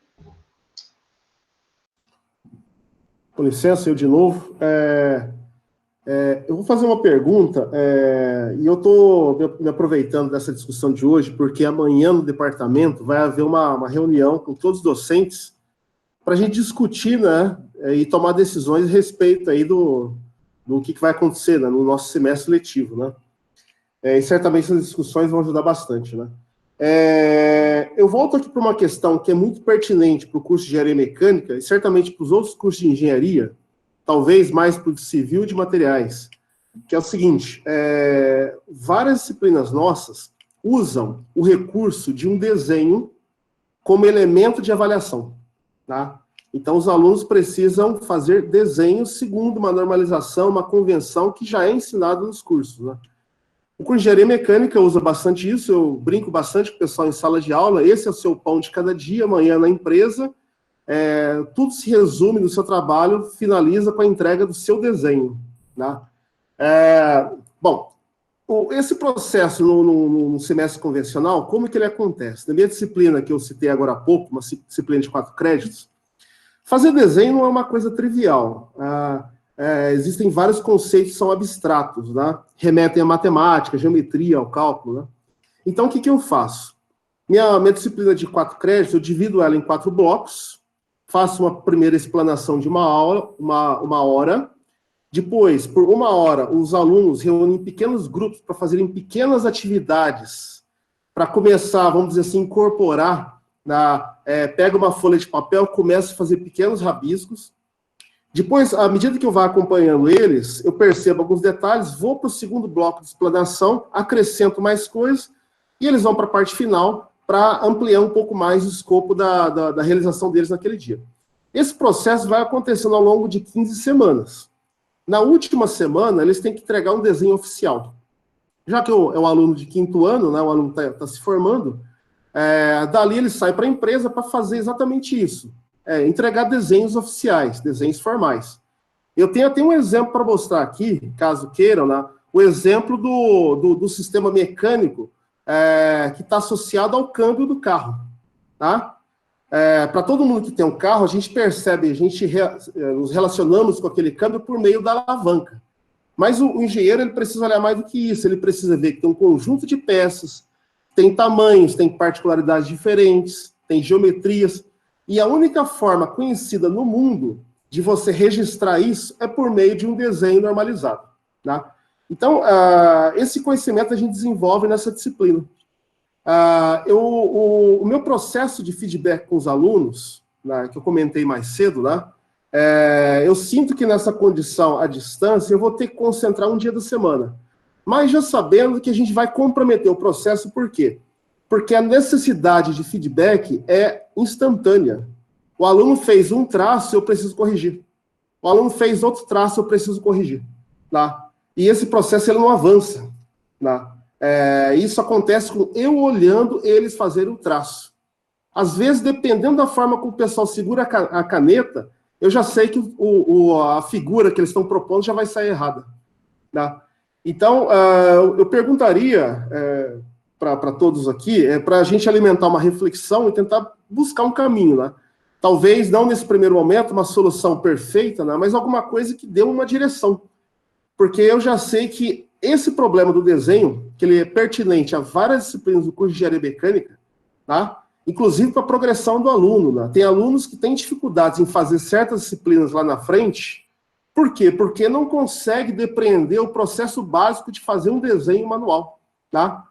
Com licença, eu de novo. Eu vou fazer uma pergunta, e eu estou me aproveitando dessa discussão de hoje, porque amanhã no departamento vai haver uma reunião com todos os docentes para a gente discutir, né, e tomar decisões a respeito aí do que vai acontecer, né, no nosso semestre letivo, né? E certamente essas discussões vão ajudar bastante, né? Eu volto aqui para uma questão que é muito pertinente para o curso de Engenharia Mecânica e certamente para os outros cursos de Engenharia, talvez mais para o de Civil e de Materiais, que é o seguinte, várias disciplinas nossas usam o recurso de um desenho como elemento de avaliação, tá? Então, os alunos precisam fazer desenhos segundo uma normalização, uma convenção que já é ensinada nos cursos, né? O curso de Engenharia Mecânica usa bastante isso, eu brinco bastante com o pessoal em sala de aula, esse é o seu pão de cada dia, amanhã na empresa, tudo se resume no seu trabalho, finaliza com a entrega do seu desenho, né? Bom, esse processo no semestre convencional, como que ele acontece? Na minha disciplina que eu citei agora há pouco, uma disciplina de 4 créditos, fazer desenho não é uma coisa trivial. Existem vários conceitos que são abstratos, né? Remetem à matemática, geometria, ao cálculo, né? Então, o que eu faço? Minha disciplina de 4 créditos, eu divido ela em 4 blocos, faço uma primeira explanação de uma hora. Depois, por 1 hora, os alunos reúnem pequenos grupos para fazerem pequenas atividades, para começar, vamos dizer assim, incorporar, pega uma folha de papel, começa a fazer pequenos rabiscos. Depois, à medida que eu vou acompanhando eles, eu percebo alguns detalhes, vou para o segundo bloco de explanação, acrescento mais coisas, e eles vão para a parte final para ampliar um pouco mais o escopo da realização deles naquele dia. Esse processo vai acontecendo ao longo de 15 semanas. Na última semana, eles têm que entregar um desenho oficial. Já que é um aluno de 5º ano, né, o aluno está se formando, dali ele sai para a empresa para fazer exatamente isso. Entregar desenhos oficiais, desenhos formais. Eu tenho até um exemplo para mostrar aqui, caso queiram, né? O exemplo do sistema mecânico que está associado ao câmbio do carro. Tá? Para todo mundo que tem um carro, a gente percebe, nos relacionamos com aquele câmbio por meio da alavanca. Mas o engenheiro ele precisa olhar mais do que isso, ele precisa ver que tem um conjunto de peças, tem tamanhos, tem particularidades diferentes, tem geometrias, e a única forma conhecida no mundo de você registrar isso é por meio de um desenho normalizado. Tá? Então, esse conhecimento a gente desenvolve nessa disciplina. O meu processo de feedback com os alunos, né, que eu comentei mais cedo, né, eu sinto que nessa condição à distância eu vou ter que concentrar um dia da semana. Mas já sabendo que a gente vai comprometer o processo, por quê? Porque a necessidade de feedback é instantânea. O aluno fez um traço, eu preciso corrigir. O aluno fez outro traço, eu preciso corrigir. Tá? E esse processo ele não avança. Tá? Isso acontece com eu olhando eles fazerem o traço. Às vezes, dependendo da forma como o pessoal segura a caneta, eu já sei que a figura que eles estão propondo já vai sair errada. Tá? Então, eu perguntaria para todos aqui, para a gente alimentar uma reflexão e tentar buscar um caminho, né? Talvez, não nesse primeiro momento, uma solução perfeita, né? Mas alguma coisa que dê uma direção. Porque eu já sei que esse problema do desenho, que ele é pertinente a várias disciplinas do curso de engenharia mecânica, tá? Inclusive para a progressão do aluno. Né? Tem alunos que têm dificuldades em fazer certas disciplinas lá na frente. Por quê? Porque não consegue depreender o processo básico de fazer um desenho manual. Tá?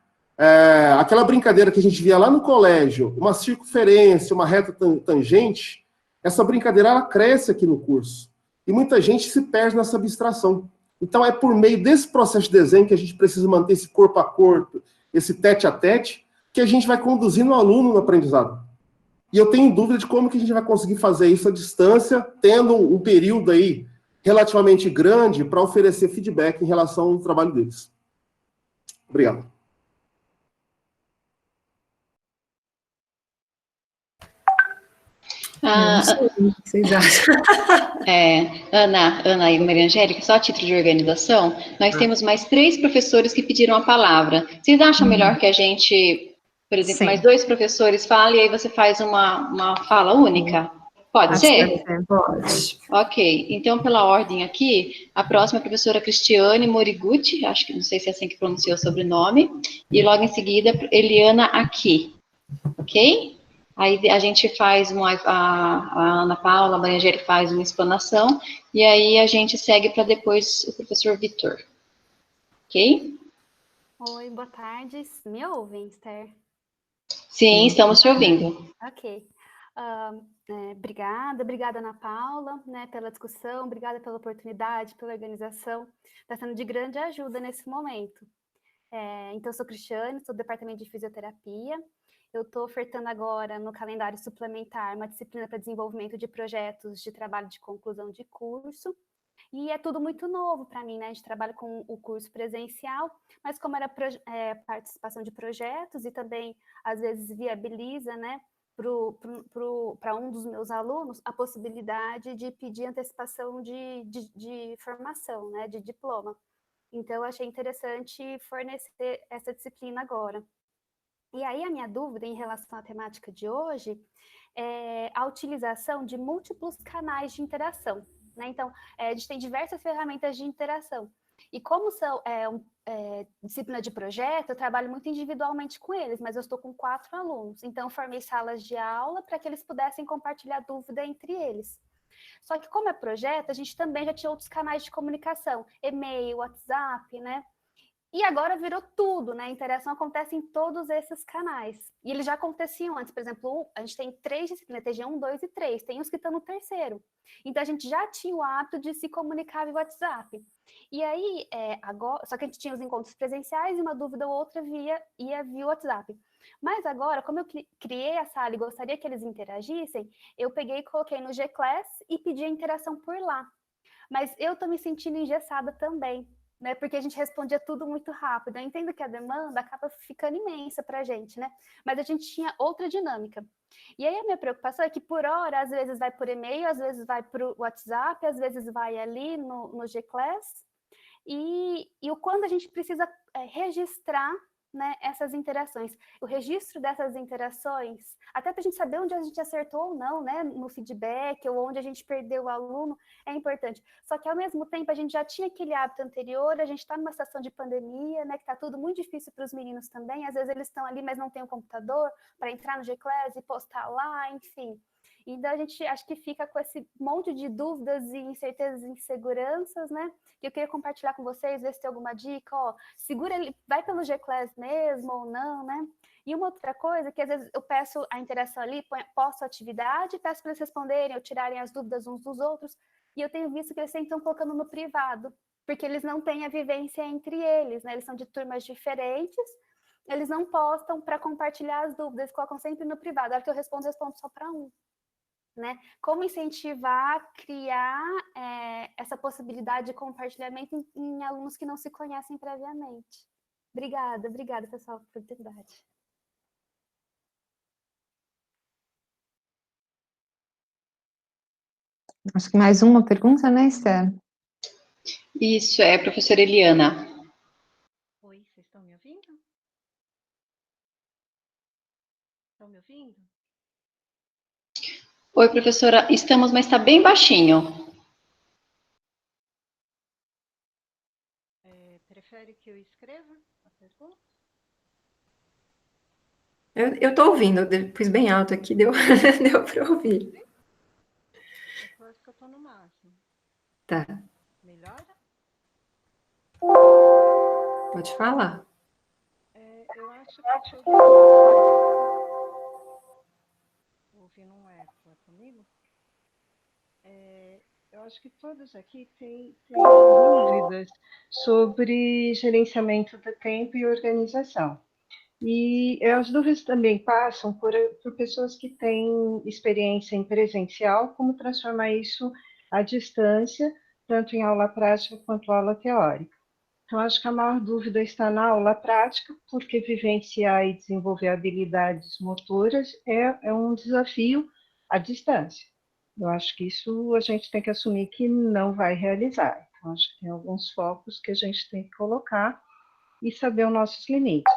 Aquela brincadeira que a gente via lá no colégio, uma circunferência, uma reta tangente, essa brincadeira ela cresce aqui no curso. E muita gente se perde nessa abstração. Então é por meio desse processo de desenho que a gente precisa manter esse corpo a corpo, esse tete a tete, que a gente vai conduzindo o aluno no aprendizado. E eu tenho dúvida de como que a gente vai conseguir fazer isso à distância, tendo um período aí relativamente grande para oferecer feedback em relação ao trabalho deles. Obrigado. Não sei, o que vocês acham? Ana e Maria Angélica, só a título de organização, nós temos mais 3 professores que pediram a palavra. Vocês acham melhor que a gente, por exemplo, Sim. mais 2 professores falem e aí você faz uma fala única? Pode ser? Pode. Ok, então pela ordem aqui, a próxima é a professora Cristiane Moriguchi, acho que não sei se é assim que pronuncia o sobrenome, e logo em seguida, Eliana Aqui, ok? Aí a gente faz a Ana Paula, a Maria Angélica faz uma explanação, e aí a gente segue para depois o professor Vitor. Ok? Oi, boa tarde. Me ouvem, Esther? Sim, estamos te ouvindo. Ok. Obrigada, Ana Paula, né, pela discussão, obrigada pela oportunidade, pela organização. Está sendo de grande ajuda nesse momento. Então, eu sou Cristiane, sou do Departamento de Fisioterapia. Eu estou ofertando agora no calendário suplementar uma disciplina para desenvolvimento de projetos de trabalho de conclusão de curso. E é tudo muito novo para mim, né? A gente trabalha com o curso presencial, mas como era participação de projetos e também, às vezes, viabiliza, né, para um dos meus alunos a possibilidade de pedir antecipação de formação, né, de diploma. Então, eu achei interessante fornecer essa disciplina agora. E aí, a minha dúvida em relação à temática de hoje é a utilização de múltiplos canais de interação. Né? Então, a gente tem diversas ferramentas de interação. E como são disciplina de projeto, eu trabalho muito individualmente com eles, mas eu estou com 4 alunos. Então, formei salas de aula para que eles pudessem compartilhar dúvida entre eles. Só que como é projeto, a gente também já tinha outros canais de comunicação, e-mail, WhatsApp, né? E agora virou tudo, né? A interação acontece em todos esses canais. E eles já aconteciam antes. Por exemplo, a gente tem 3 disciplinas, TG1, 2 e 3. Tem uns que estão no terceiro. Então, a gente já tinha o hábito de se comunicar via WhatsApp. E aí, agora, só que a gente tinha os encontros presenciais e uma dúvida ou outra ia via WhatsApp. Mas agora, como eu criei a sala e gostaria que eles interagissem, eu peguei e coloquei no G-Class e pedi a interação por lá. Mas eu estou me sentindo engessada também, né? Porque a gente respondia tudo muito rápido. Eu entendo que a demanda acaba ficando imensa para a gente, né? Mas a gente tinha outra dinâmica. E aí a minha preocupação é que por hora, às vezes vai por e-mail, às vezes vai para o WhatsApp, às vezes vai ali no G-Class. E o quando a gente precisa registrar, né, essas interações. O registro dessas interações, até para a gente saber onde a gente acertou ou não, né, no feedback, ou onde a gente perdeu o aluno, é importante. Só que, ao mesmo tempo, a gente já tinha aquele hábito anterior, a gente está numa situação de pandemia, né, que está tudo muito difícil para os meninos também, às vezes eles estão ali, mas não tem o computador para entrar no G-Class e postar lá, enfim. Então, a gente acho que fica com esse monte de dúvidas e incertezas e inseguranças, né? Que eu queria compartilhar com vocês, ver se tem alguma dica, ó, segura ele, vai pelo G-Class mesmo ou não, né? E uma outra coisa, que às vezes eu peço a interação ali, posto a atividade, peço para eles responderem ou tirarem as dúvidas uns dos outros, e eu tenho visto que eles sempre estão colocando no privado, porque eles não têm a vivência entre eles, né? Eles são de turmas diferentes, eles não postam para compartilhar as dúvidas, colocam sempre no privado. A hora que eu respondo só para um. Né? Como incentivar, criar essa possibilidade de compartilhamento em alunos que não se conhecem previamente. Obrigada, pessoal, pela oportunidade. Acho que mais uma pergunta, né, Esther? Isso, é a professora Eliana. Oi, vocês estão me ouvindo? Estão me ouvindo? Oi, professora, estamos, mas está bem baixinho. Prefere que eu escreva a pergunta? Eu estou ouvindo, eu pus bem alto aqui, deu para ouvir. Eu acho que eu estou no máximo. Tá. Melhora? Pode falar. Eu acho que estou ouvindo um eco, é comigo? Eu acho que todos aqui têm dúvidas sobre gerenciamento do tempo e organização. E as dúvidas também passam por pessoas que têm experiência em presencial, como transformar isso à distância, tanto em aula prática quanto aula teórica. Então, acho que a maior dúvida está na aula prática, porque vivenciar e desenvolver habilidades motoras é um desafio à distância. Eu acho que isso a gente tem que assumir que não vai realizar. Então, acho que tem alguns focos que a gente tem que colocar e saber os nossos limites.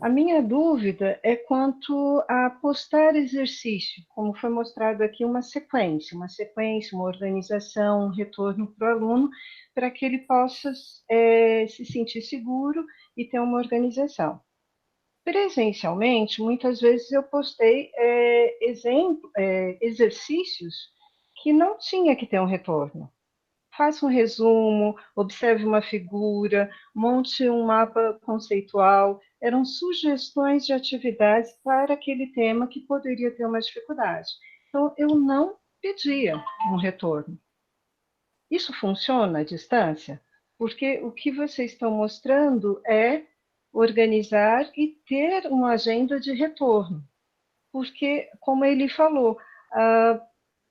A minha dúvida é quanto a postar exercício, como foi mostrado aqui, uma sequência, uma organização, um retorno para o aluno, para que ele possa se sentir seguro e ter uma organização. Presencialmente, muitas vezes eu postei exercícios que não tinha que ter um retorno. Faça um resumo, observe uma figura, monte um mapa conceitual. Eram sugestões de atividades para aquele tema que poderia ter uma dificuldade. Então, eu não pedia um retorno. Isso funciona à distância? Porque o que vocês estão mostrando é organizar e ter uma agenda de retorno. Porque, como ele falou,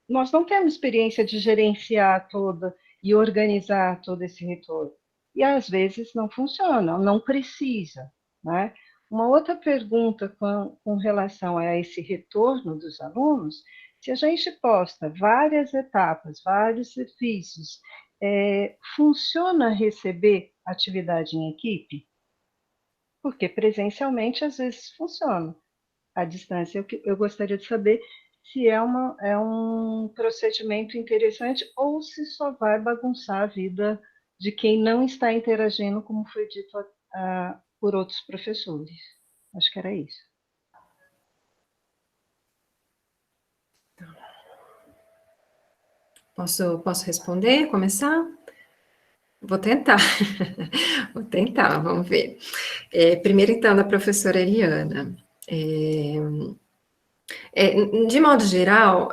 nós não temos experiência de gerenciar toda e organizar todo esse retorno. E, às vezes, não funciona, não precisa. Né? Uma outra pergunta com relação a esse retorno dos alunos, se a gente posta várias etapas, vários serviços, funciona receber atividade em equipe? Porque presencialmente, às vezes, funciona. À distância, eu gostaria de saber se é um procedimento interessante ou se só vai bagunçar a vida de quem não está interagindo, como foi dito por outros professores. Acho que era isso. Posso responder, começar? Vou tentar, vou tentar, vamos ver. Primeiro, então, da professora Eliana. De modo geral,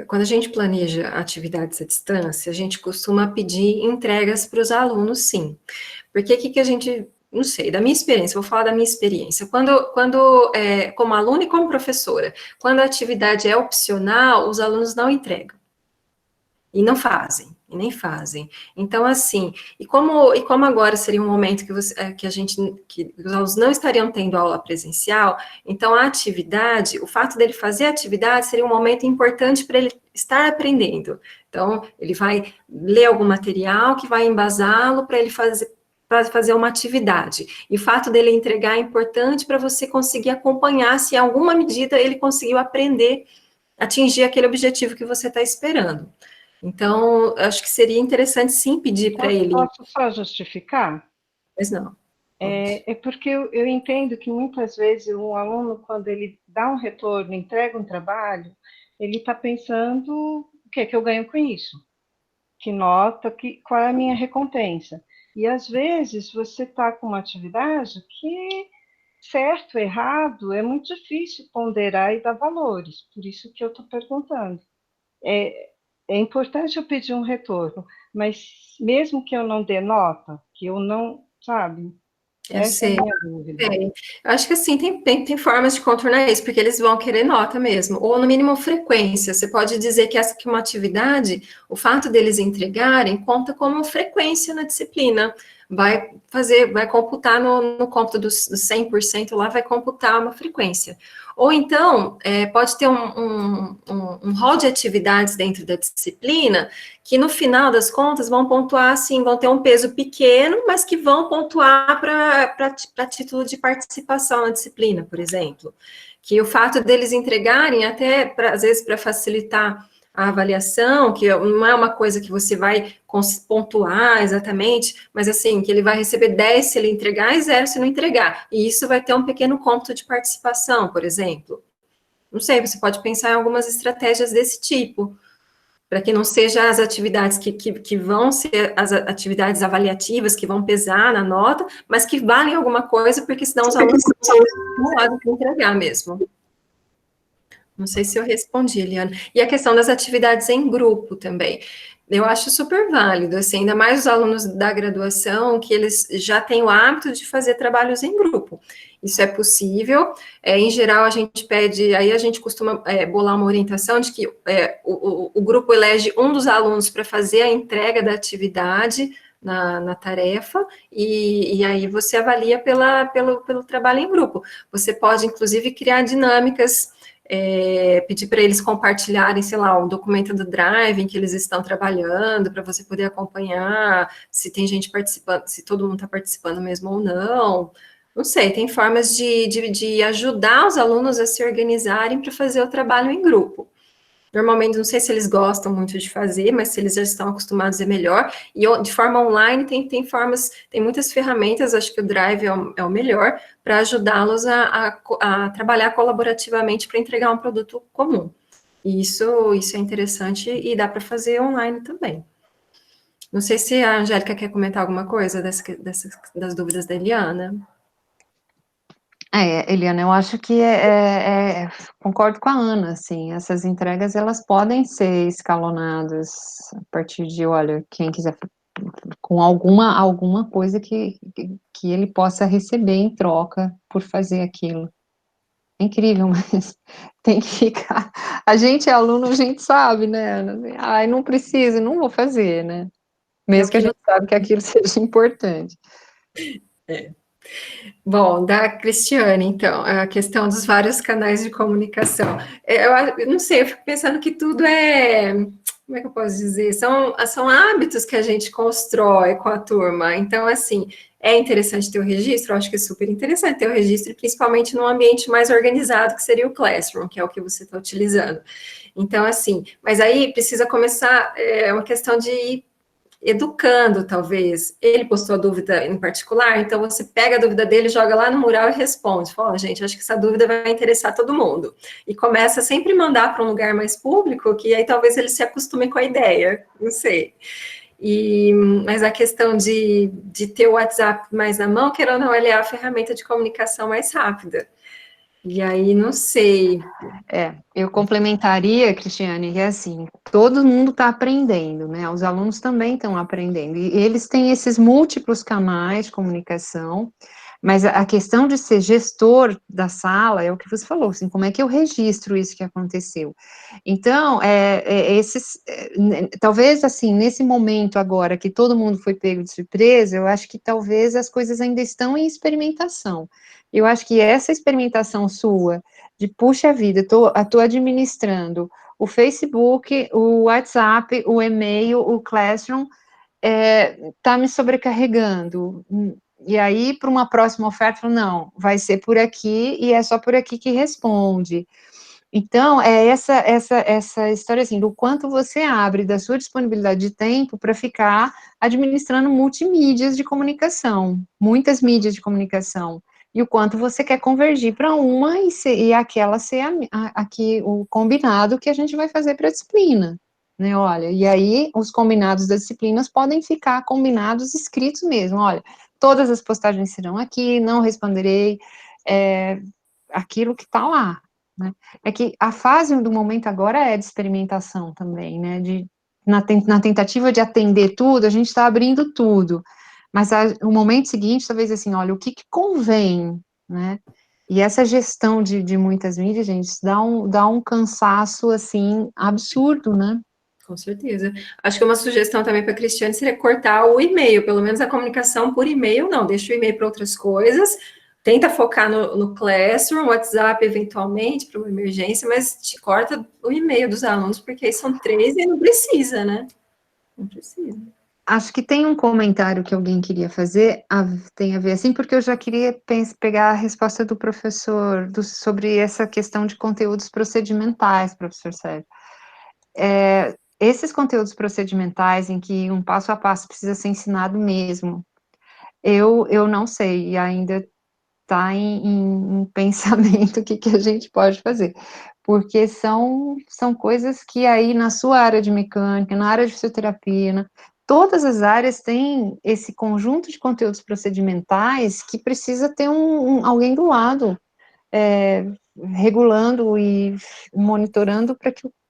quando a gente planeja atividades à distância, a gente costuma pedir entregas para os alunos, sim. Porque o que a gente, não sei, da minha experiência, vou falar da minha experiência. Como aluna e como professora, quando a atividade é opcional, os alunos não entregam. E não fazem, e nem fazem. Então, assim, e como agora seria um momento que os alunos não estariam tendo aula presencial, então a atividade, o fato dele fazer a atividade seria um momento importante para ele estar aprendendo. Então, ele vai ler algum material que vai embasá-lo para ele fazer uma atividade. E o fato dele entregar é importante para você conseguir acompanhar se em alguma medida ele conseguiu aprender, atingir aquele objetivo que você está esperando. Então, acho que seria interessante, sim, pedir para ele... Posso só justificar? Mas não. Porque eu entendo que muitas vezes um aluno, quando ele dá um retorno, entrega um trabalho, ele está pensando, o que é que eu ganho com isso? Que nota, qual é a minha recompensa? E, às vezes, você está com uma atividade que, certo, errado, é muito difícil ponderar e dar valores. Por isso que eu estou perguntando. É importante eu pedir um retorno, mas mesmo que eu não dê nota, que eu não, sabe? Essa é a minha dúvida. Eu acho que assim, tem formas de contornar isso, porque eles vão querer nota mesmo, ou no mínimo frequência. Você pode dizer que uma atividade, o fato deles entregarem, conta como frequência na disciplina. Vai computar no cômputo dos 100% lá, vai computar uma frequência. Ou então, pode ter um rol de atividades dentro da disciplina, que no final das contas vão pontuar, assim, vão ter um peso pequeno, mas que vão pontuar para título de participação na disciplina, por exemplo. Que o fato deles entregarem, até, às vezes, para facilitar a avaliação, que não é uma coisa que você vai pontuar exatamente, mas assim, que ele vai receber 10 se ele entregar e 0 se não entregar. E isso vai ter um pequeno cômputo de participação, por exemplo. Não sei, você pode pensar em algumas estratégias desse tipo, para que não seja as atividades que vão ser as atividades avaliativas, que vão pesar na nota, mas que valem alguma coisa, porque senão os alunos não podem entregar mesmo. Não sei se eu respondi, Eliana. E a questão das atividades em grupo também. Eu acho super válido, assim, ainda mais os alunos da graduação, que eles já têm o hábito de fazer trabalhos em grupo. Isso é possível. Em geral, a gente pede, aí a gente costuma bolar uma orientação de que o grupo elege um dos alunos para fazer a entrega da atividade na tarefa, e aí você avalia pelo trabalho em grupo. Você pode, inclusive, criar dinâmicas, pedir para eles compartilharem, sei lá, um documento do Drive em que eles estão trabalhando, para você poder acompanhar se tem gente participando, se todo mundo está participando mesmo ou não. Não sei, tem formas de ajudar os alunos a se organizarem para fazer o trabalho em grupo. Normalmente, não sei se eles gostam muito de fazer, mas se eles já estão acostumados é melhor. E de forma online tem formas, tem muitas ferramentas, acho que o Drive é o melhor, para ajudá-los a trabalhar colaborativamente para entregar um produto comum. E isso é interessante e dá para fazer online também. Não sei se a Angélica quer comentar alguma coisa das dúvidas da Eliana. Eliana, eu acho que concordo com a Ana, assim, essas entregas, elas podem ser escalonadas a partir de, olha, quem quiser, com alguma coisa que ele possa receber em troca por fazer aquilo. É incrível, mas tem que ficar, a gente é aluno, a gente sabe, né, Ana? Não preciso, não vou fazer, né, mesmo que a gente sabe que aquilo seja importante. Bom, da Cristiane, então, a questão dos vários canais de comunicação. Eu não sei, eu fico pensando que tudo como é que eu posso dizer? São hábitos que a gente constrói com a turma. Então, assim, é interessante ter o registro, eu acho que é super interessante ter o registro, principalmente num ambiente mais organizado, que seria o Classroom, que é o que você está utilizando. Então, assim, mas aí precisa começar, uma questão de ir educando, talvez. Ele postou a dúvida em particular, então você pega a dúvida dele, joga lá no mural e responde. Fala, gente, acho que essa dúvida vai interessar todo mundo. E começa a sempre mandar para um lugar mais público, que aí talvez ele se acostume com a ideia, não sei. Mas a questão de ter o WhatsApp mais na mão, querendo ou não, ele é a ferramenta de comunicação mais rápida. E aí, não sei. Eu complementaria, Cristiane, que é assim, todo mundo está aprendendo, né? Os alunos também estão aprendendo. E eles têm esses múltiplos canais de comunicação, mas a questão de ser gestor da sala é o que você falou, assim, como é que eu registro isso que aconteceu? Então, talvez, assim, nesse momento agora que todo mundo foi pego de surpresa, eu acho que talvez as coisas ainda estão em experimentação. Eu acho que essa experimentação sua, de puxa vida, estou administrando o Facebook, o WhatsApp, o e-mail, o Classroom, está me sobrecarregando. E aí, para uma próxima oferta, não, vai ser por aqui e é só por aqui que responde. Então, é essa história, assim, do quanto você abre da sua disponibilidade de tempo para ficar administrando multimídias de comunicação, muitas mídias de comunicação, e o quanto você quer convergir para uma e aquela ser aqui o combinado que a gente vai fazer para a disciplina, né, olha, e aí os combinados das disciplinas podem ficar combinados escritos mesmo, olha, todas as postagens serão aqui, não responderei, aquilo que está lá, né? É que a fase do momento agora é de experimentação também, né? Na tentativa de atender tudo, a gente está abrindo tudo, mas o momento seguinte, talvez assim, olha, o que convém, né? E essa gestão de muitas mídias, gente, dá um cansaço, assim, absurdo, né? Com certeza. Acho que uma sugestão também para a Cristiane seria cortar o e-mail, pelo menos a comunicação por e-mail, não, deixa o e-mail para outras coisas, tenta focar no Classroom, WhatsApp eventualmente, para uma emergência, mas te corta o e-mail dos alunos, porque aí são 3 e não precisa, né? Não precisa. Acho que tem um comentário que alguém queria fazer, tem a ver assim, porque eu já queria pegar a resposta do professor sobre essa questão de conteúdos procedimentais, professor Sérgio. Esses conteúdos procedimentais em que um passo a passo precisa ser ensinado mesmo, eu não sei, e ainda está em pensamento o que a gente pode fazer, porque são coisas que aí na sua área de mecânica, na área de fisioterapia, todas as áreas têm esse conjunto de conteúdos procedimentais que precisa ter alguém do lado, regulando e monitorando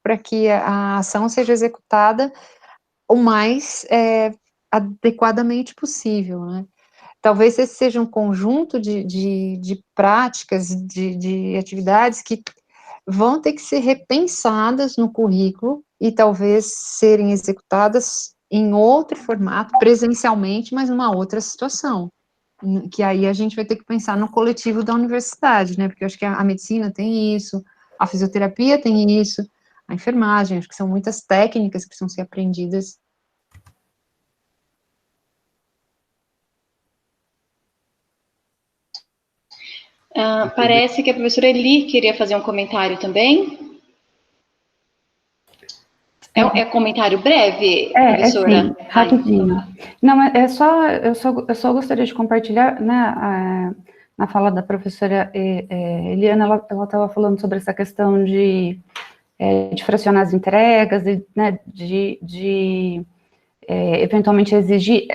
para que a ação seja executada o mais adequadamente possível, né? Talvez esse seja um conjunto de práticas, de atividades que vão ter que ser repensadas no currículo e talvez serem executadas em outro formato, presencialmente, mas numa outra situação. Que aí a gente vai ter que pensar no coletivo da universidade, né? Porque eu acho que a medicina tem isso, a fisioterapia tem isso, a enfermagem, acho que são muitas técnicas que precisam ser aprendidas. Parece que a professora Eli queria fazer um comentário também. É comentário breve, professora? Sim, rapidinho. Não, eu só gostaria de compartilhar, né, na fala da professora Eliana, ela estava falando sobre essa questão de fracionar as entregas, né, eventualmente exigir,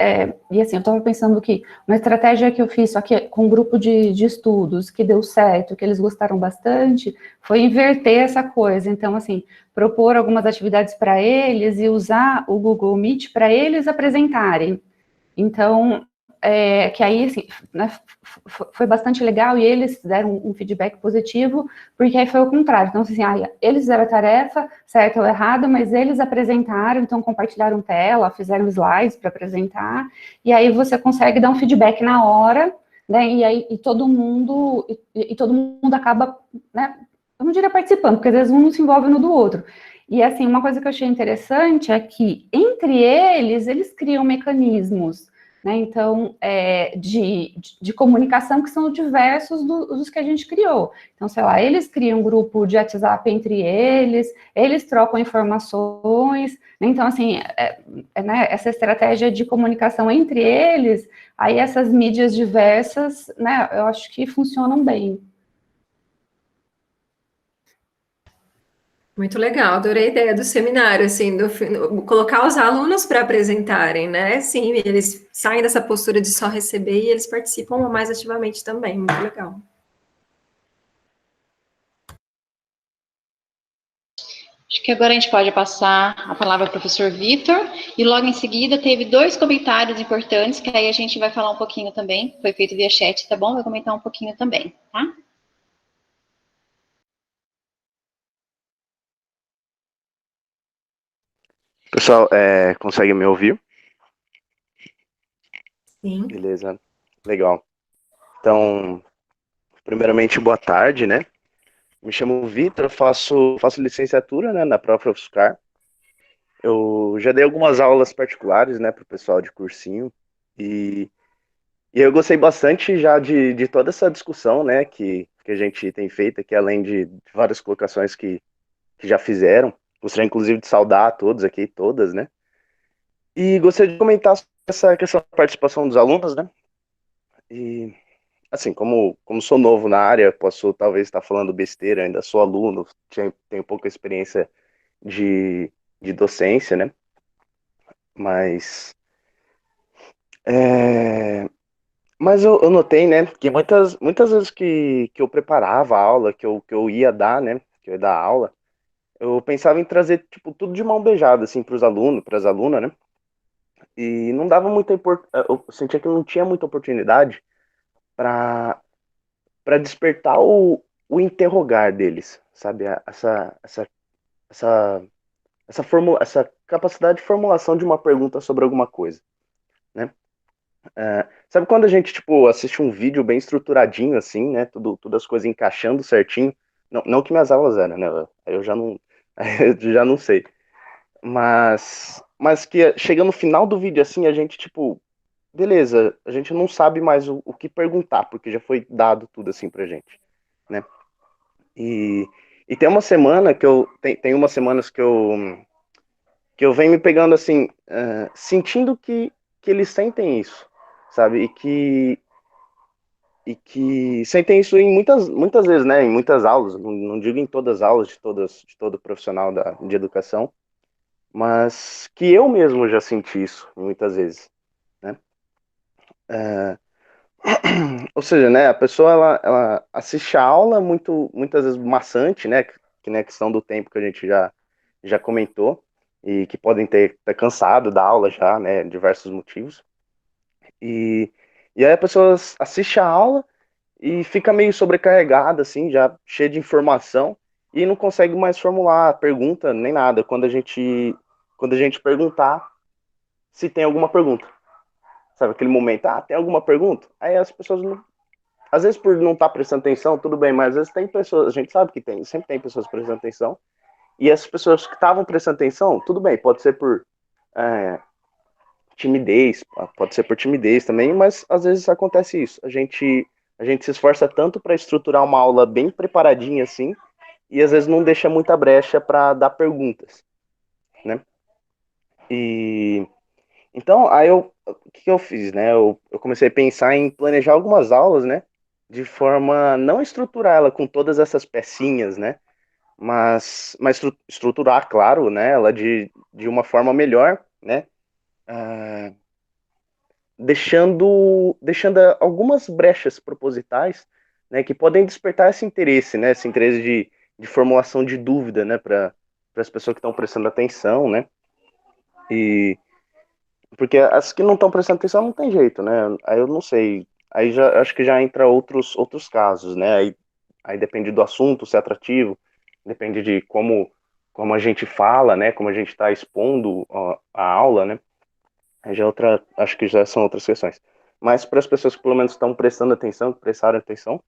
e assim, eu estava pensando que uma estratégia que eu fiz, só que com um grupo de estudos, que deu certo, que eles gostaram bastante, foi inverter essa coisa, então, assim, propor algumas atividades para eles e usar o Google Meet para eles apresentarem, então, que aí, assim, né, foi bastante legal e eles deram um feedback positivo, porque aí foi o contrário. Então, assim, eles fizeram a tarefa, certo ou errado, mas eles apresentaram, então compartilharam tela, fizeram slides para apresentar, e aí você consegue dar um feedback na hora, né, e aí todo mundo acaba, né, eu não diria participando, porque às vezes um não se envolve no do outro. E, assim, uma coisa que eu achei interessante é que, entre eles criam mecanismos, né, então, de comunicação que são diversos dos que a gente criou. Então, sei lá, eles criam um grupo de WhatsApp entre eles trocam informações, né, então, assim, né, essa estratégia de comunicação entre eles, aí essas mídias diversas, né, eu acho que funcionam bem. Muito legal, adorei a ideia do seminário, assim, colocar os alunos para apresentarem, né? Sim, eles saem dessa postura de só receber e eles participam mais ativamente também, muito legal. Acho que agora a gente pode passar a palavra ao professor Vitor, e logo em seguida teve 2 comentários importantes, que aí a gente vai falar um pouquinho também, foi feito via chat, tá bom? Vai comentar um pouquinho também, tá? Pessoal, consegue me ouvir? Sim. Beleza, legal. Então, primeiramente, boa tarde, né? Me chamo Vitor, faço licenciatura, né, na própria UFSCar. Eu já dei algumas aulas particulares, né, para o pessoal de cursinho, e, e eu gostei bastante já de toda essa discussão, né, que a gente tem feito aqui, além de várias colocações que já fizeram. Gostaria, inclusive, de saudar a todos aqui, todas, né? E gostaria de comentar sobre essa questão da participação dos alunos, né? E, assim, como sou novo na área, posso talvez estar falando besteira, ainda sou aluno, tenho pouca experiência de docência, né? Mas, é, mas eu notei, né, que muitas vezes que eu preparava a aula, que eu ia dar, né, que eu ia dar aula, eu pensava em trazer, tipo, tudo de mão beijada, assim, para os alunos, para as alunas, né? E não dava muita importância, eu sentia que não tinha muita oportunidade para despertar o interrogar deles, sabe? Essa, essa capacidade de formulação de uma pergunta sobre alguma coisa, né? Sabe quando a gente, tipo, assiste um vídeo bem estruturadinho, assim, né? Tudo as coisas encaixando certinho. Não que minhas aulas eram, né? Aí eu já não, aí eu já não sei. Mas que chega no final do vídeo, assim, a gente, tipo, beleza, a gente não sabe mais o que perguntar, porque já foi dado tudo, assim, pra gente, né? E, e tem uma semana tem umas semanas que eu venho me pegando assim, sentindo que eles sentem isso, sabe? E que sentem isso em muitas vezes, né? Em muitas aulas, não digo em todas as aulas de todo profissional de educação, mas que eu mesmo já senti isso muitas vezes, né? É, ou seja, né, a pessoa ela assiste a aula muitas vezes maçante, né, que é a questão do tempo que a gente já comentou, e que podem ter cansado da aula já, né, diversos motivos. E, e aí a pessoa assiste a aula e fica meio sobrecarregada, assim, já cheia de informação, e não consegue mais formular pergunta nem nada quando a gente perguntar se tem alguma pergunta. Sabe, aquele momento, tem alguma pergunta? Aí as pessoas não. Às vezes por não estar prestando atenção, tudo bem, mas às vezes tem pessoas, a gente sabe que sempre tem pessoas prestando atenção, e essas pessoas que estavam prestando atenção, tudo bem, pode ser por é, timidez, pode ser por timidez também, mas às vezes acontece isso. A gente se esforça tanto para estruturar uma aula bem preparadinha assim, e às vezes não deixa muita brecha para dar perguntas, né? E então, aí o que eu fiz, né? Eu comecei a pensar em planejar algumas aulas, né? De forma a não estruturar ela com todas essas pecinhas, né? Mas estruturar, claro, né? Ela de uma forma melhor, né? ah, deixando algumas brechas propositais, né? Que podem despertar esse interesse, né? Esse interesse de formulação de dúvida, né? Para as pessoas que estão prestando atenção, né? E porque as que não estão prestando atenção não tem jeito, né? Aí eu não sei. Aí já acho que já entra outros casos, né? Aí depende do assunto, se é atrativo, depende de como a gente fala, né? Como a gente está expondo a aula, né? Aí já acho que já são outras questões. Mas para as pessoas que pelo menos estão prestando atenção, que prestaram atenção,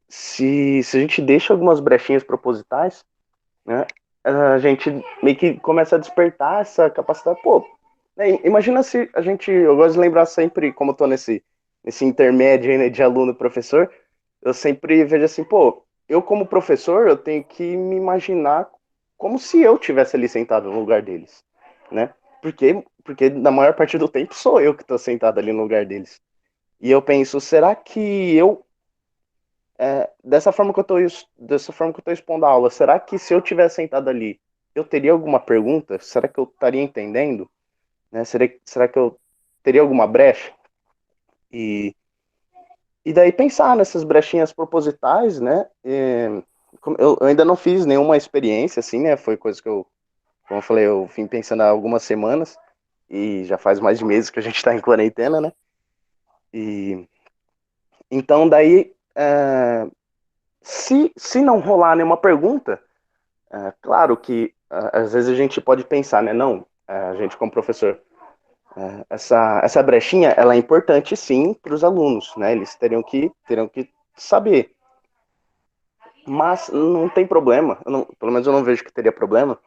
se a gente deixa algumas brechinhas propositais, né? A gente meio que começa a despertar essa capacidade. Pô, né, imagina se eu gosto de lembrar sempre, como eu tô nesse intermédio aí, né, de aluno e professor, eu sempre vejo assim, pô, eu como professor, eu tenho que me imaginar como se eu tivesse ali sentado no lugar deles, né? Porque na maior parte do tempo sou eu que estou sentado ali no lugar deles. E eu penso, será que eu dessa forma que eu estou expondo a aula, será que se eu tivesse sentado ali, eu teria alguma pergunta? Será que eu estaria entendendo? Né? Será que eu teria alguma brecha? E daí pensar nessas brechinhas propositais, né? Eu ainda não fiz nenhuma experiência, assim, né? Foi coisa que como eu falei, eu vim pensando há algumas semanas, e já faz mais de meses que a gente está em quarentena, né? E então daí, se não rolar nenhuma pergunta, claro que às vezes a gente pode pensar, né? Não, a gente como professor, essa brechinha, ela é importante sim para os alunos, né? Eles teriam que saber. Mas não tem problema, pelo menos eu não vejo que teria problema,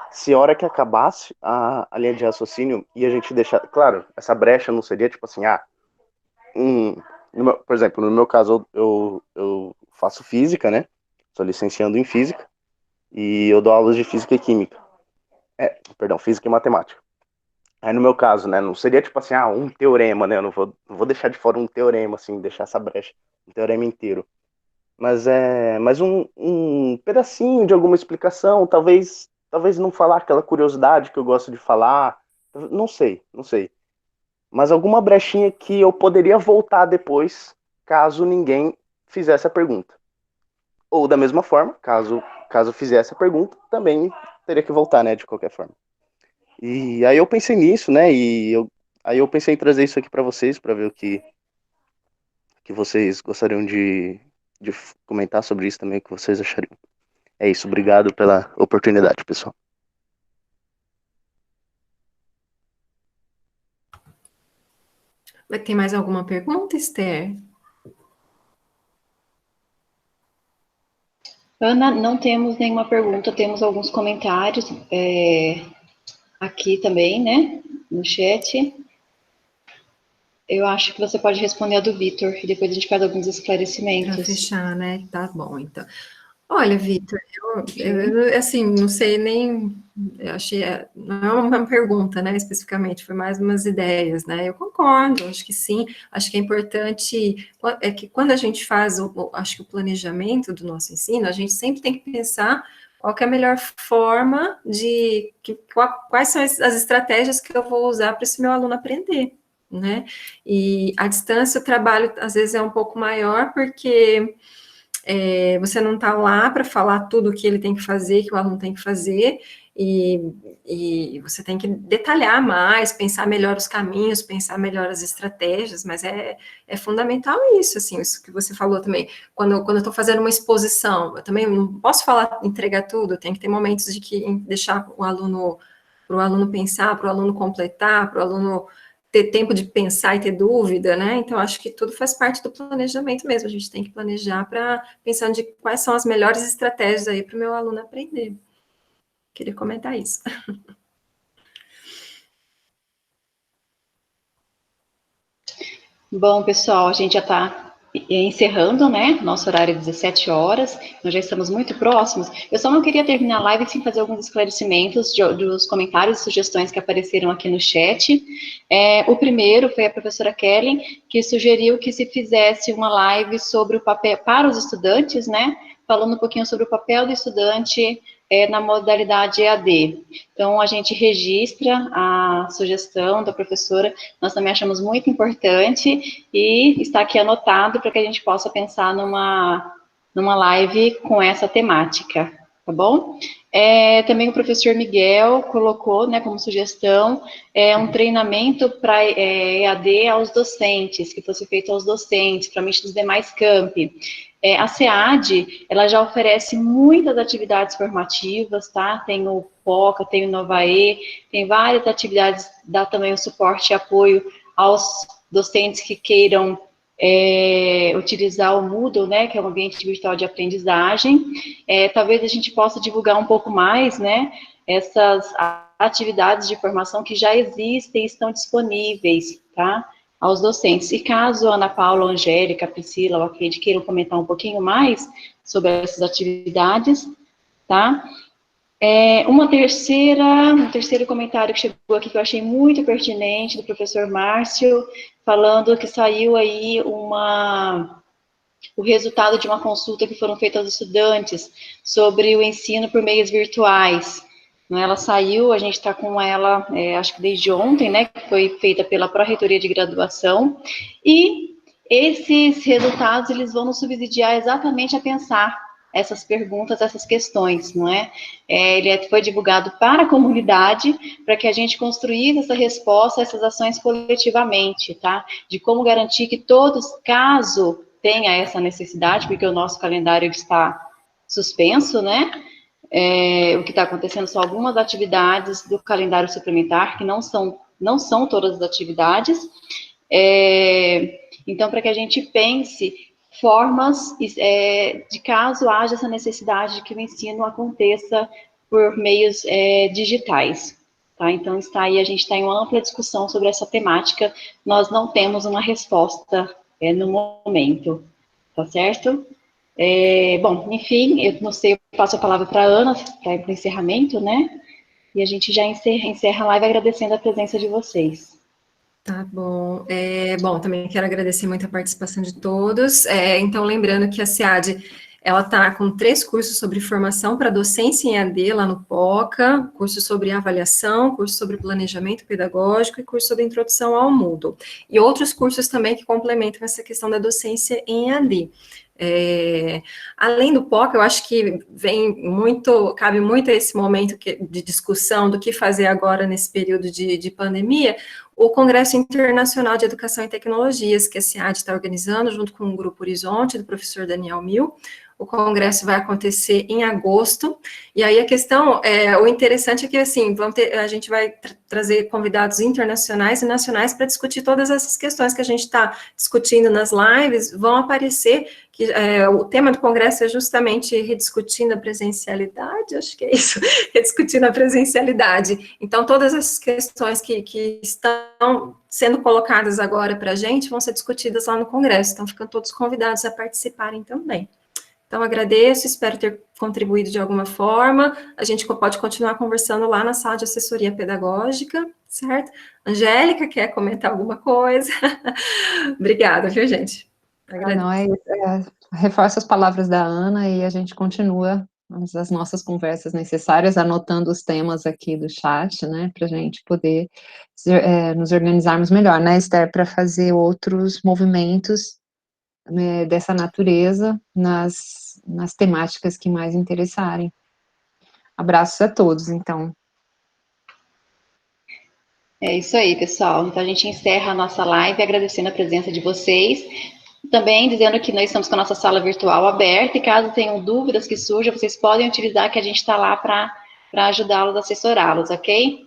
se a hora que acabasse a linha de raciocínio e a gente deixar... Claro, essa brecha não seria tipo assim, por exemplo, no meu caso, eu faço física, né? Sou licenciando em física e eu dou aulas de física e química. Perdão, física e matemática. Aí no meu caso, né, não seria tipo assim, um teorema, né? Eu não vou deixar de fora um teorema, assim, deixar essa brecha, um teorema inteiro. Mas um pedacinho de alguma explicação, talvez não falar aquela curiosidade que eu gosto de falar, não sei. Mas alguma brechinha que eu poderia voltar depois, caso ninguém fizesse a pergunta. Ou da mesma forma, caso fizesse a pergunta, também teria que voltar, né, de qualquer forma. E aí eu pensei nisso, né, aí eu pensei em trazer isso aqui para vocês, para ver o que vocês gostariam de comentar sobre isso também, o que vocês achariam. É isso, obrigado pela oportunidade, pessoal. Tem mais alguma pergunta, Esther? Ana, não temos nenhuma pergunta, temos alguns comentários aqui também, né, no chat. Eu acho que você pode responder a do Vitor, e depois a gente pede alguns esclarecimentos. Para fechar, né? Tá bom, então. Olha, Vitor, eu assim, não sei nem, eu achei, não é uma pergunta, né, especificamente, foi mais umas ideias, né, eu concordo, acho que sim, acho que é importante, que quando a gente faz, acho que o planejamento do nosso ensino, a gente sempre tem que pensar qual que é a melhor forma quais são as estratégias que eu vou usar para esse meu aluno aprender, né, e à distância o trabalho, às vezes, é um pouco maior, porque você não está lá para falar tudo o que ele tem que fazer, que o aluno tem que fazer, e você tem que detalhar mais, pensar melhor os caminhos, pensar melhor as estratégias, mas é fundamental isso, assim, isso que você falou também, quando eu estou fazendo uma exposição, eu também não posso entregar tudo, tem que ter momentos de deixar para o aluno pensar, para o aluno completar, para o aluno ter tempo de pensar e ter dúvida, né? Então, acho que tudo faz parte do planejamento mesmo. A gente tem que planejar pensando de quais são as melhores estratégias aí para o meu aluno aprender. Queria comentar isso. Bom, pessoal, a gente já está encerrando, né, nosso horário é 17 horas, nós já estamos muito próximos. Eu só não queria terminar a live sem fazer alguns esclarecimentos dos comentários e sugestões que apareceram aqui no chat. O primeiro foi a professora Kellen, que sugeriu que se fizesse uma live sobre o papel para os estudantes, né, falando um pouquinho sobre o papel do estudante na modalidade EAD. Então, a gente registra a sugestão da professora, nós também achamos muito importante, e está aqui anotado para que a gente possa pensar numa live com essa temática, tá bom? Também o professor Miguel colocou, né, como sugestão, um treinamento para EAD aos docentes, que fosse feito aos docentes, provavelmente dos demais campi. A SEAD, ela já oferece muitas atividades formativas, tá? Tem o POCA, tem o Novae, tem várias atividades, dá também o suporte e apoio aos docentes que queiram utilizar o Moodle, né, que é um ambiente virtual de aprendizagem. Talvez a gente possa divulgar um pouco mais, né, essas atividades de formação que já existem e estão disponíveis, tá, aos docentes. E caso a Ana Paula, a Angélica, a Priscila ou a Cleide queiram comentar um pouquinho mais sobre essas atividades, tá? Um terceiro comentário que chegou aqui que eu achei muito pertinente, do professor Márcio, falando que saiu aí uma o resultado de uma consulta que foram feitas aos estudantes sobre o ensino por meios virtuais. Ela saiu, a gente está com ela, acho que desde ontem, né, que foi feita pela Pró-Reitoria de Graduação, e esses resultados, eles vão nos subsidiar exatamente a pensar essas perguntas, essas questões, não é? Ele foi divulgado para a comunidade, para que a gente construísse essa resposta, essas ações coletivamente, tá? De como garantir que todos, caso tenha essa necessidade, porque o nosso calendário está suspenso, né? O que está acontecendo são algumas atividades do calendário suplementar, que não são todas as atividades. Então, para que a gente pense formas de caso haja essa necessidade de que o ensino aconteça por meios digitais. Tá? Então, a gente está em uma ampla discussão sobre essa temática, nós não temos uma resposta no momento, tá certo? Bom, enfim, eu não sei, eu passo a palavra para a Ana, para o encerramento, né? E a gente já encerra a live agradecendo a presença de vocês. Tá bom. Bom, também quero agradecer muito a participação de todos. Então, lembrando que a SEAD, ela está com 3 cursos sobre formação para docência em AD lá no POCA, curso sobre avaliação, curso sobre planejamento pedagógico e curso sobre introdução ao Moodle. E outros cursos também que complementam essa questão da docência em AD. Além do POCA, eu acho que cabe muito a esse momento de discussão do que fazer agora nesse período de pandemia, o Congresso Internacional de Educação e Tecnologias, que a SEAD está organizando, junto com o Grupo Horizonte, do professor Daniel Mil. O congresso vai acontecer em agosto, e aí a questão, o interessante é que, assim, a gente vai trazer convidados internacionais e nacionais para discutir todas essas questões que a gente está discutindo nas lives, vão aparecer, que o tema do congresso é justamente rediscutindo a presencialidade, acho que é isso, rediscutindo a presencialidade. Então, todas essas questões que estão sendo colocadas agora para a gente vão ser discutidas lá no congresso, então ficam todos convidados a participarem também. Então, agradeço, espero ter contribuído de alguma forma. A gente pode continuar conversando lá na sala de assessoria pedagógica, certo? Angélica, quer comentar alguma coisa? Obrigada, viu, gente? Reforço as palavras da Ana e a gente continua as nossas conversas necessárias, anotando os temas aqui do chat, né, para a gente poder nos organizarmos melhor, né, Esther, para fazer outros movimentos dessa natureza nas temáticas que mais interessarem. Abraços a todos, então. É isso aí, pessoal. Então, a gente encerra a nossa live agradecendo a presença de vocês. Também dizendo que nós estamos com a nossa sala virtual aberta e caso tenham dúvidas que surjam, vocês podem utilizar que a gente está lá para ajudá-los, assessorá-los, ok?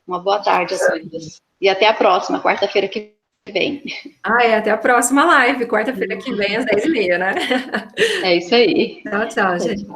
Uma boa tarde a todos. E até a próxima, quarta-feira que vem. Até a próxima live, quarta-feira que vem, às 10h30, né? É isso aí. Tchau, gente.